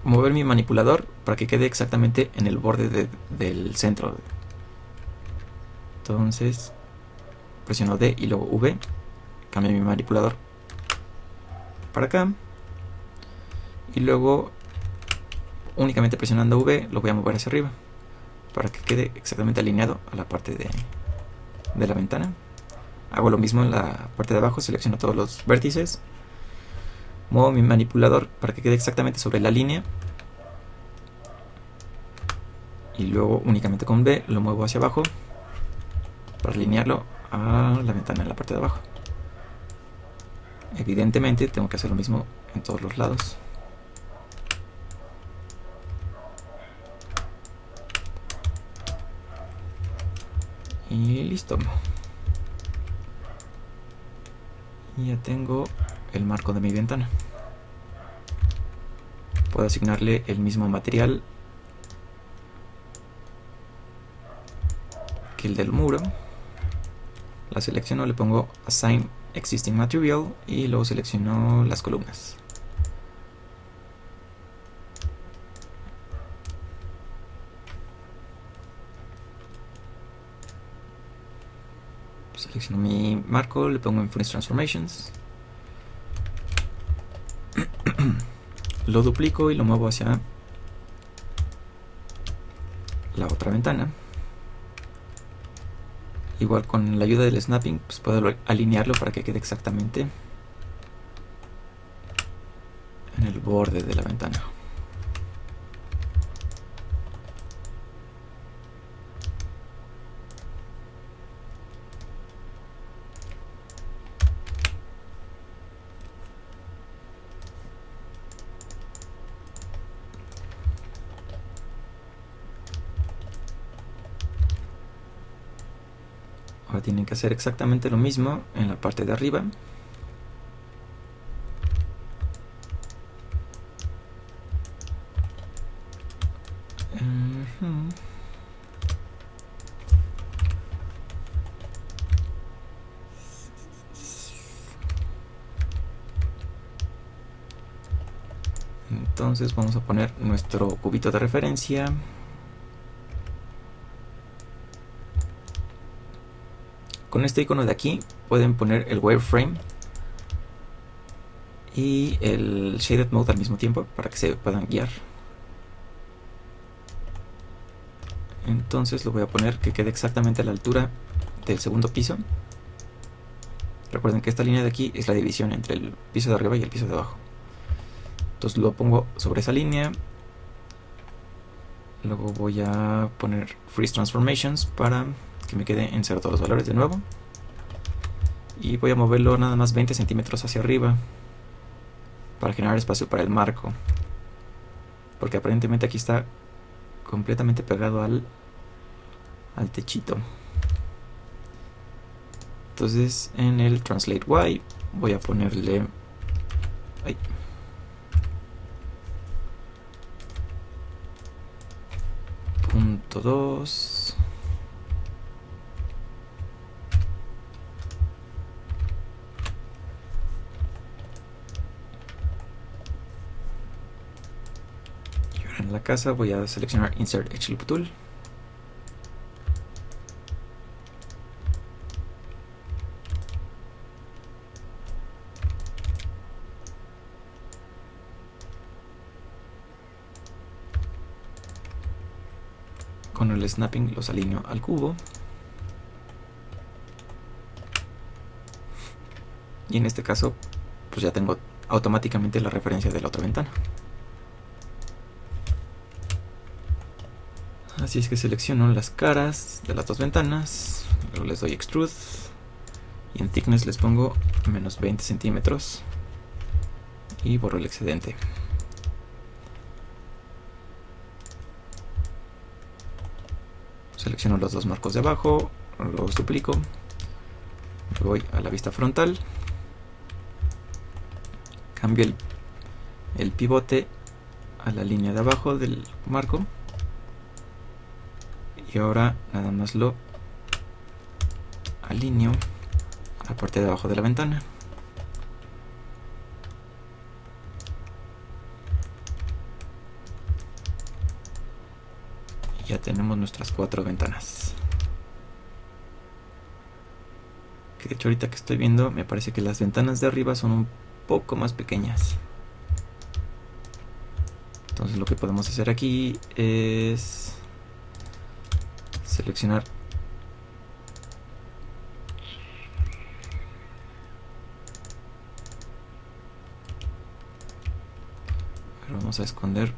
mover mi manipulador para que quede exactamente en el borde del centro. Entonces presiono D y luego V. Cambio mi manipulador para acá. Y luego únicamente presionando V lo voy a mover hacia arriba para que quede exactamente alineado a la parte de la ventana. Hago lo mismo en la parte de abajo. Selecciono todos los vértices. Muevo mi manipulador para que quede exactamente sobre la línea. Y luego únicamente con B lo muevo hacia abajo para alinearlo a la ventana en la parte de abajo. Evidentemente tengo que hacer lo mismo en todos los lados. Y listo. Y ya tengo el marco de mi ventana. Puedo asignarle el mismo material que el del muro. La selecciono, le pongo Assign Existing Material y luego selecciono las columnas. Selecciono mi marco, le pongo en Freeze Transformations. Lo duplico y lo muevo hacia la otra ventana. Igual con la ayuda del snapping pues puedo alinearlo para que quede exactamente en el borde de la ventana. Ahora tienen que hacer exactamente lo mismo en la parte de arriba. Entonces vamos a poner nuestro cubito de referencia. Con este icono de aquí pueden poner el wireframe y el shaded mode al mismo tiempo para que se puedan guiar. Entonces lo voy a poner que quede exactamente a la altura del segundo piso. Recuerden que esta línea de aquí es la división entre el piso de arriba y el piso de abajo. Entonces lo pongo sobre esa línea. Luego voy a poner Freeze Transformations para que me quede en 0 todos los valores de nuevo. Y voy a moverlo nada más 20 centímetros hacia arriba para generar espacio para el marco. Porque aparentemente aquí está completamente pegado al techito. Entonces en el Translate Y voy a ponerle... Ay. .2. En la casa voy a seleccionar Insert Edge Loop Tool. Con el snapping los alineo al cubo. Y en este caso, pues ya tengo automáticamente la referencia de la otra ventana. Así es que selecciono las caras de las dos ventanas, luego les doy Extrude y en Thickness les pongo menos 20 centímetros y borro el excedente. Selecciono los dos marcos de abajo, los duplico, voy a la vista frontal, cambio el pivote a la línea de abajo del marco y ahora nada más lo alineo a la parte de abajo de la ventana. Ya tenemos nuestras 4 ventanas. Que de hecho ahorita que estoy viendo me parece que las ventanas de arriba son un poco más pequeñas. Entonces lo que podemos hacer aquí es seleccionar pero vamos a esconder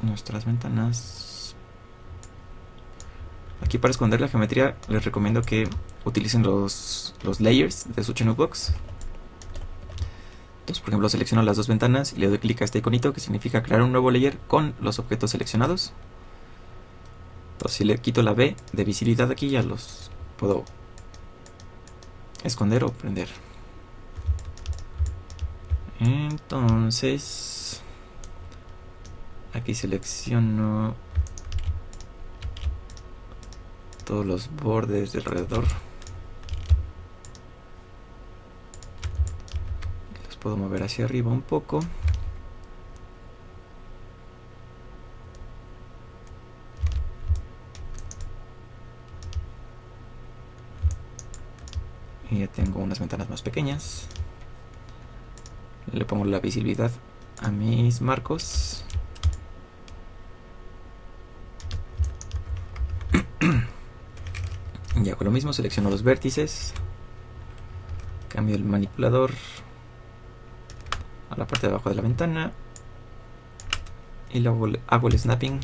nuestras ventanas. Aquí para esconder la geometría les recomiendo que utilicen los layers de su Channel Box. Entonces por ejemplo selecciono las dos ventanas y le doy clic a este iconito que significa crear un nuevo layer con los objetos seleccionados. Entonces si le quito la B de visibilidad aquí ya los puedo esconder o prender. Entonces aquí selecciono todos los bordes de alrededor. Los puedo mover hacia arriba un poco. Y ya tengo unas ventanas más pequeñas. Le pongo la visibilidad a mis marcos. Y hago lo mismo, selecciono los vértices, cambio el manipulador a la parte de abajo de la ventana y luego hago el snapping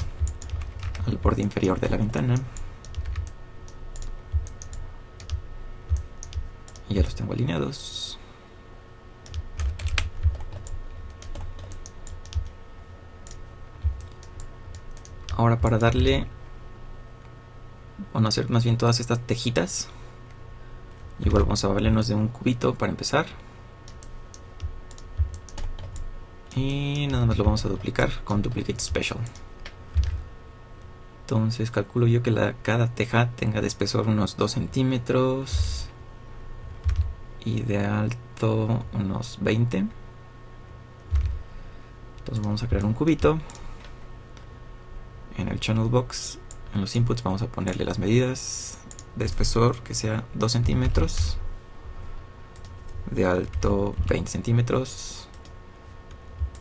al borde inferior de la ventana y ya los tengo alineados. Ahora para darle, vamos a hacer más bien todas estas tejitas. Igual vamos a valernos de un cubito para empezar. Y nada más lo vamos a duplicar con Duplicate Special. Entonces calculo yo que cada teja tenga de espesor unos 2 centímetros y de alto unos 20. Entonces vamos a crear un cubito. En el Channel Box, en los inputs vamos a ponerle las medidas de espesor que sea 2 centímetros, de alto 20 centímetros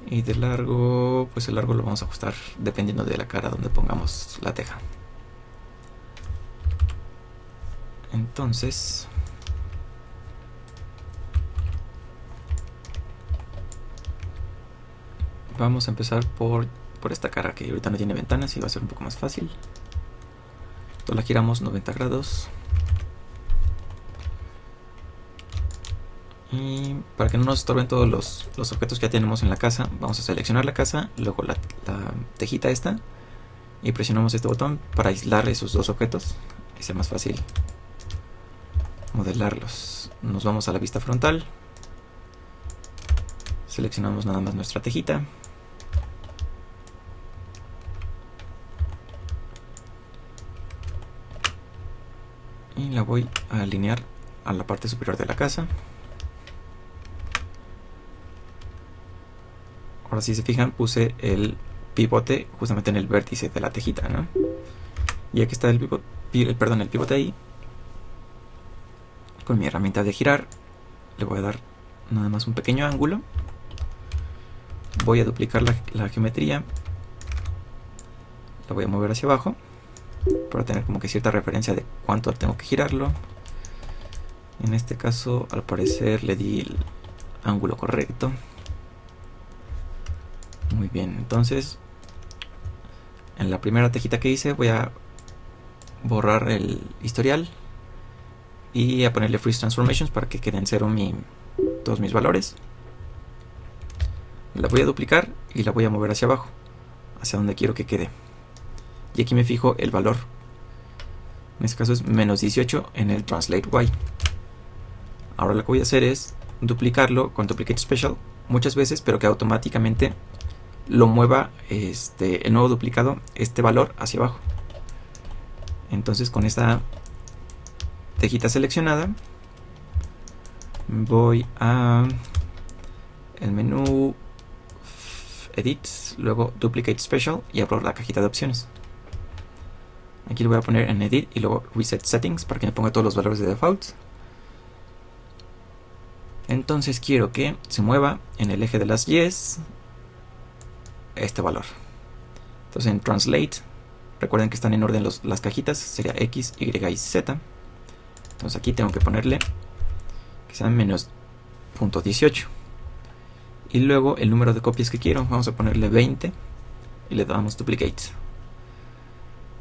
y de largo, pues el largo lo vamos a ajustar dependiendo de la cara donde pongamos la teja. Entonces vamos a empezar por esta cara que ahorita no tiene ventanas y va a ser un poco más fácil. Entonces la giramos 90 grados. Y para que no nos estorben todos los objetos que ya tenemos en la casa, vamos a seleccionar la casa, luego la tejita esta, y presionamos este botón para aislar esos dos objetos y sea más fácil modelarlos. Nos vamos a la vista frontal, seleccionamos nada más nuestra tejita. Y la voy a alinear a la parte superior de la casa. Ahora si se fijan, puse el pivote justamente en el vértice de la tejita, ¿no? Y aquí está el pivote ahí. Con mi herramienta de girar le voy a dar nada más un pequeño ángulo. Voy a duplicar la geometría. La voy a mover hacia abajo para tener como que cierta referencia de cuánto tengo que girarlo. En este caso, al parecer, le di el ángulo correcto. Muy bien, entonces en la primera tejita que hice voy a borrar el historial y a ponerle Freeze Transformations para que queden cero todos mis valores. La voy a duplicar y la voy a mover hacia abajo, hacia donde quiero que quede. Y aquí me fijo el valor. En este caso es menos 18 en el Translate Y. Ahora lo que voy a hacer es duplicarlo con Duplicate Special muchas veces, pero que automáticamente lo mueva el nuevo duplicado, este valor hacia abajo. Entonces con esta tejita seleccionada voy a el menú Edit, luego Duplicate Special y abro la cajita de opciones. Aquí lo voy a poner en Edit y luego Reset Settings para que me ponga todos los valores de default. Entonces quiero que se mueva en el eje de las Y's este valor. Entonces en Translate, recuerden que están en orden las cajitas, sería X, Y y Z. Entonces aquí tengo que ponerle que sean menos 0.18. Y luego el número de copias que quiero, vamos a ponerle 20 y le damos Duplicate.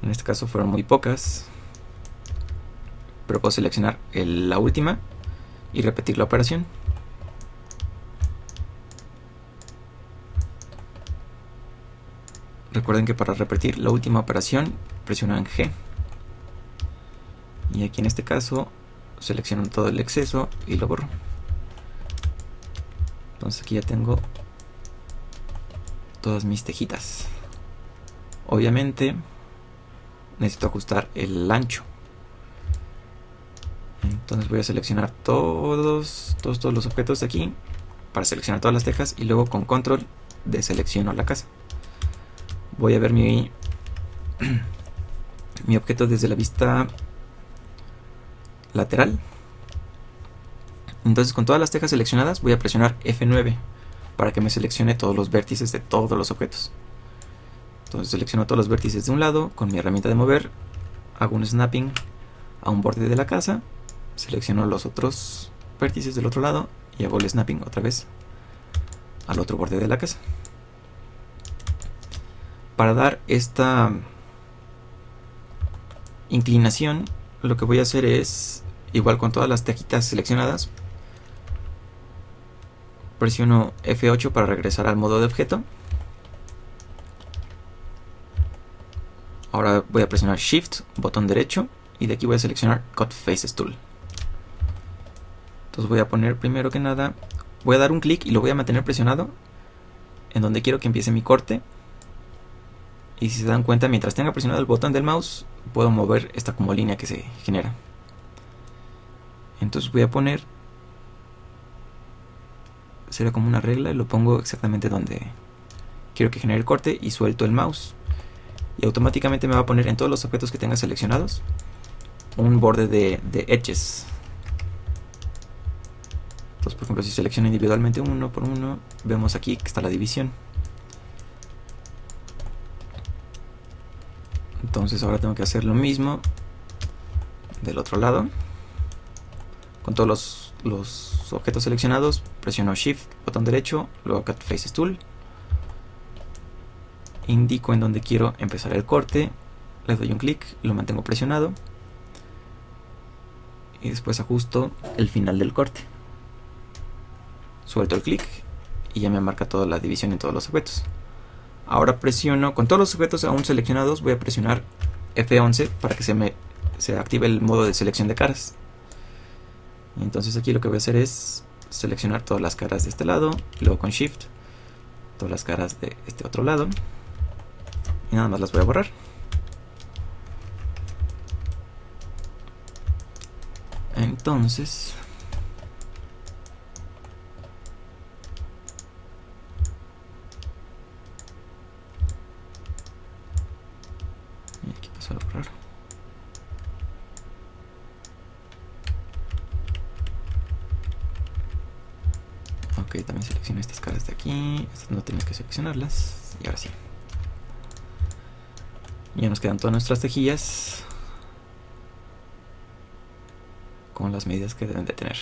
En este caso fueron muy pocas, pero puedo seleccionar la última y repetir la operación. Recuerden que para repetir la última operación presionan G. Y aquí en este caso selecciono todo el exceso y lo borro. Entonces aquí ya tengo todas mis tejitas. Obviamente necesito ajustar el ancho. Entonces voy a seleccionar todos los objetos de aquí para seleccionar todas las tejas y luego con control deselecciono la casa. Voy a ver mi objeto desde la vista lateral. Entonces con todas las tejas seleccionadas voy a presionar F9 para que me seleccione todos los vértices de todos los objetos. Entonces selecciono todos los vértices de un lado con mi herramienta de mover, hago un snapping a un borde de la casa, selecciono los otros vértices del otro lado y hago el snapping otra vez al otro borde de la casa. Para dar esta inclinación, lo que voy a hacer es, igual con todas las tejitas seleccionadas, presiono F8 para regresar al modo de objeto. Ahora voy a presionar Shift, botón derecho, y de aquí voy a seleccionar Cut Faces Tool. Entonces voy a poner primero que nada, voy a dar un clic y lo voy a mantener presionado en donde quiero que empiece mi corte. Y si se dan cuenta, mientras tenga presionado el botón del mouse, puedo mover esta como línea que se genera. Entonces voy a poner, será como una regla, y lo pongo exactamente donde quiero que genere el corte y suelto el mouse. Y automáticamente me va a poner en todos los objetos que tenga seleccionados un borde de edges. Entonces, por ejemplo, si selecciono individualmente uno por uno, vemos aquí que está la división. Entonces ahora tengo que hacer lo mismo del otro lado. Con todos los objetos seleccionados, presiono Shift, botón derecho, luego Cut Faces Tool. Indico en donde quiero empezar el corte, le doy un clic, lo mantengo presionado. Y después ajusto el final del corte. Suelto el clic y ya me marca toda la división en todos los objetos. Ahora presiono, con todos los objetos aún seleccionados, voy a presionar F11 para que se active el modo de selección de caras. Y entonces aquí lo que voy a hacer es seleccionar todas las caras de este lado, y luego con Shift todas las caras de este otro lado. Y nada más las voy a borrar. Entonces Ok, también selecciono estas caras de aquí. Estas no tienes que seleccionarlas. Y ahora sí. Ya nos quedan todas nuestras cejillas con las medidas que deben de tener.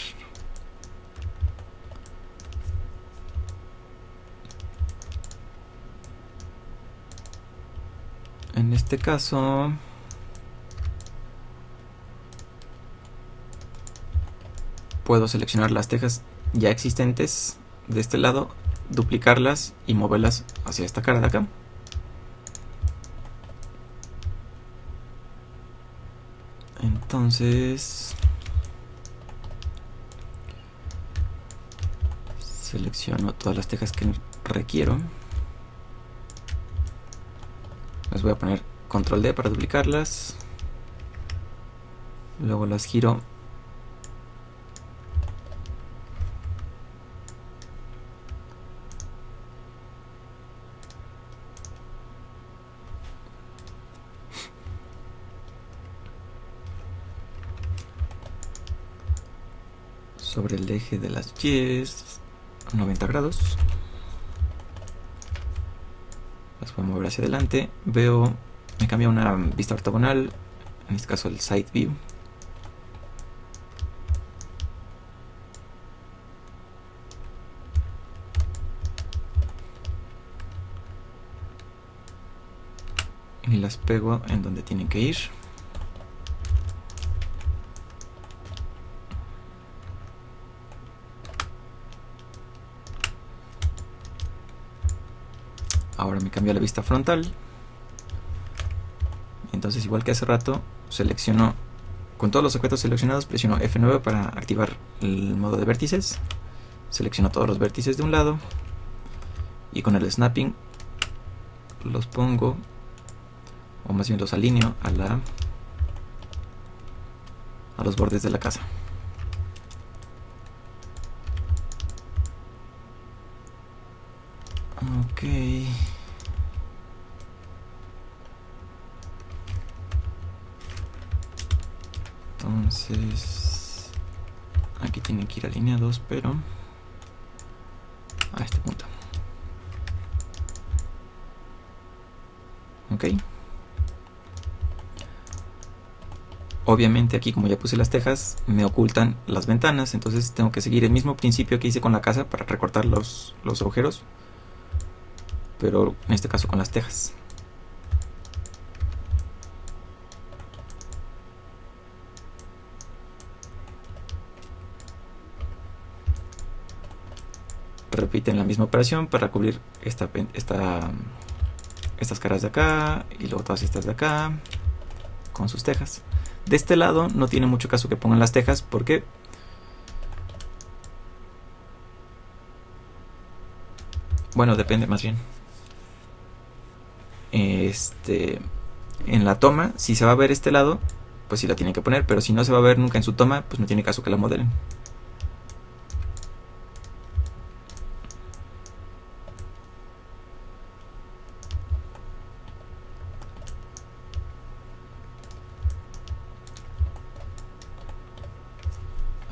En este caso puedo seleccionar las tejas ya existentes de este lado, duplicarlas y moverlas hacia esta cara de acá. Entonces selecciono todas las tejas que requiero. Les voy a poner control D para duplicarlas. Luego las giro sobre el eje de las Y's, 90 grados. Las voy a mover hacia adelante. Veo, me cambia una vista ortogonal, en este caso el side view. Y las pego en donde tienen que ir. Ahora me cambia la vista frontal. Entonces, igual que hace rato, selecciono con todos los objetos seleccionados, presiono F9 para activar el modo de vértices. Selecciono todos los vértices de un lado y con el snapping los pongo, o más bien los alineo a los bordes de la casa. Ok. Entonces aquí tienen que ir alineados, pero a este punto. Ok. Obviamente aquí, como ya puse las tejas, me ocultan las ventanas, entonces tengo que seguir el mismo principio que hice con la casa para recortar los agujeros, pero en este caso con las tejas. Repiten la misma operación para cubrir estas caras de acá y luego todas estas de acá con sus tejas. De este lado no tiene mucho caso que pongan las tejas porque bueno, depende más bien. En la toma, si se va a ver este lado, pues sí la tienen que poner, pero si no se va a ver nunca en su toma, pues no tiene caso que la modelen.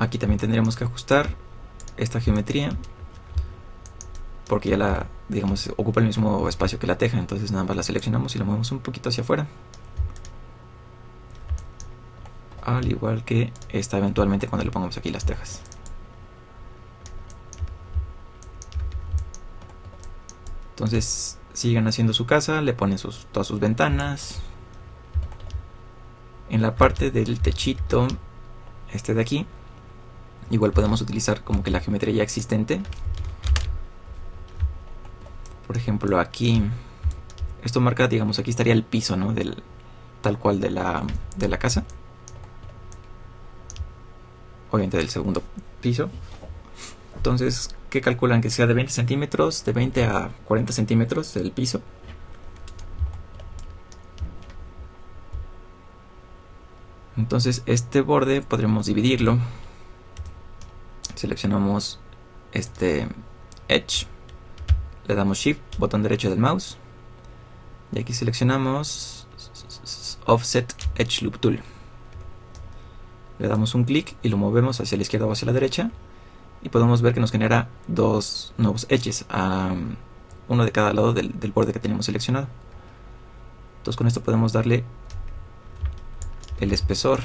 Aquí también tendríamos que ajustar esta geometría porque ya la, digamos, ocupa el mismo espacio que la teja, entonces nada más la seleccionamos y la movemos un poquito hacia afuera, al igual que esta eventualmente cuando le pongamos aquí las tejas. Entonces sigan haciendo su casa, le ponen todas sus ventanas. En la parte del techito, de aquí, igual podemos utilizar como que la geometría ya existente. Por ejemplo, aquí, esto marca, digamos, aquí estaría el piso, ¿no? Tal cual de la casa. Obviamente del segundo piso. Entonces, ¿qué calculan? Que sea de 20 centímetros, de 20 a 40 centímetros del piso. Entonces, este borde podremos dividirlo. Seleccionamos este Edge. Le damos Shift, botón derecho del mouse. Y aquí seleccionamos Offset Edge Loop Tool. Le damos un clic y lo movemos hacia la izquierda o hacia la derecha. y podemos ver que nos genera dos nuevos edges, uno de cada lado del borde que tenemos seleccionado. Entonces con esto podemos darle el espesor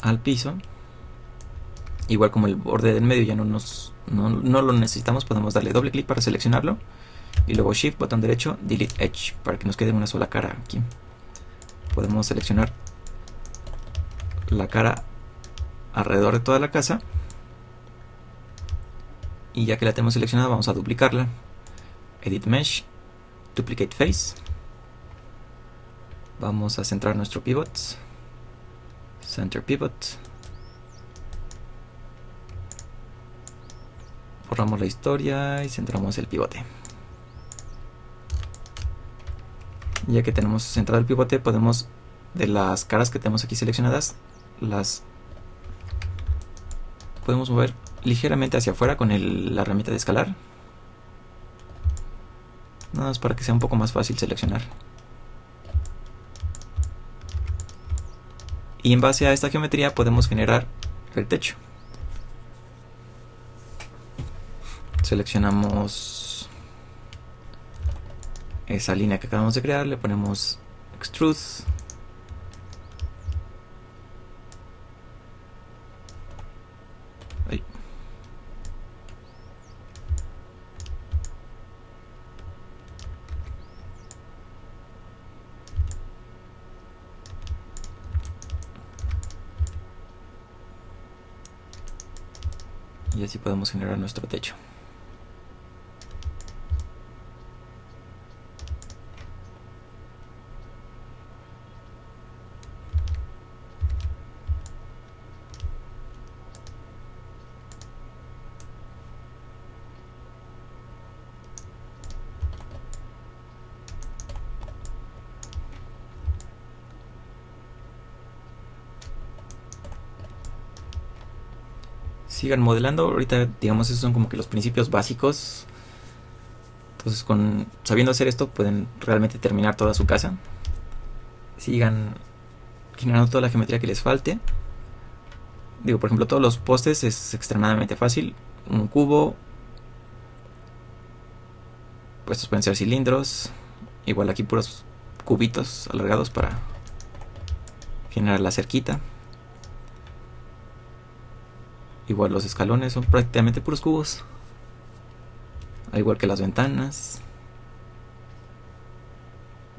al piso. Igual como el borde del medio ya no lo necesitamos, podemos darle doble clic para seleccionarlo y luego Shift, botón derecho, Delete Edge, para que nos quede una sola cara aquí. Podemos seleccionar la cara alrededor de toda la casa y ya que la tenemos seleccionada vamos a duplicarla. Edit Mesh, Duplicate Face. Vamos a centrar nuestro pivot, Center Pivot. Borramos la historia y centramos el pivote. Ya que tenemos centrado el pivote, podemos, de las caras que tenemos aquí seleccionadas, las podemos mover ligeramente hacia afuera con la herramienta de escalar. Nada más para que sea un poco más fácil seleccionar. Y en base a esta geometría podemos generar el techo. Seleccionamos esa línea que acabamos de crear, le ponemos Extrude. Ahí. Y así podemos generar nuestro techo. Sigan modelando. Ahorita, digamos, esos son como que los principios básicos. Entonces, sabiendo hacer esto, pueden realmente terminar toda su casa. Sigan generando toda la geometría que les falte. Digo, por ejemplo, todos los postes es extremadamente fácil. Un cubo. Pues estos pueden ser cilindros. Igual aquí puros cubitos alargados para generar la cerquita. Igual los escalones son prácticamente puros cubos, al igual que las ventanas.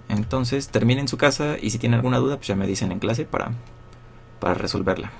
Entonces terminen su casa y si tienen alguna duda pues ya me dicen en clase para resolverla.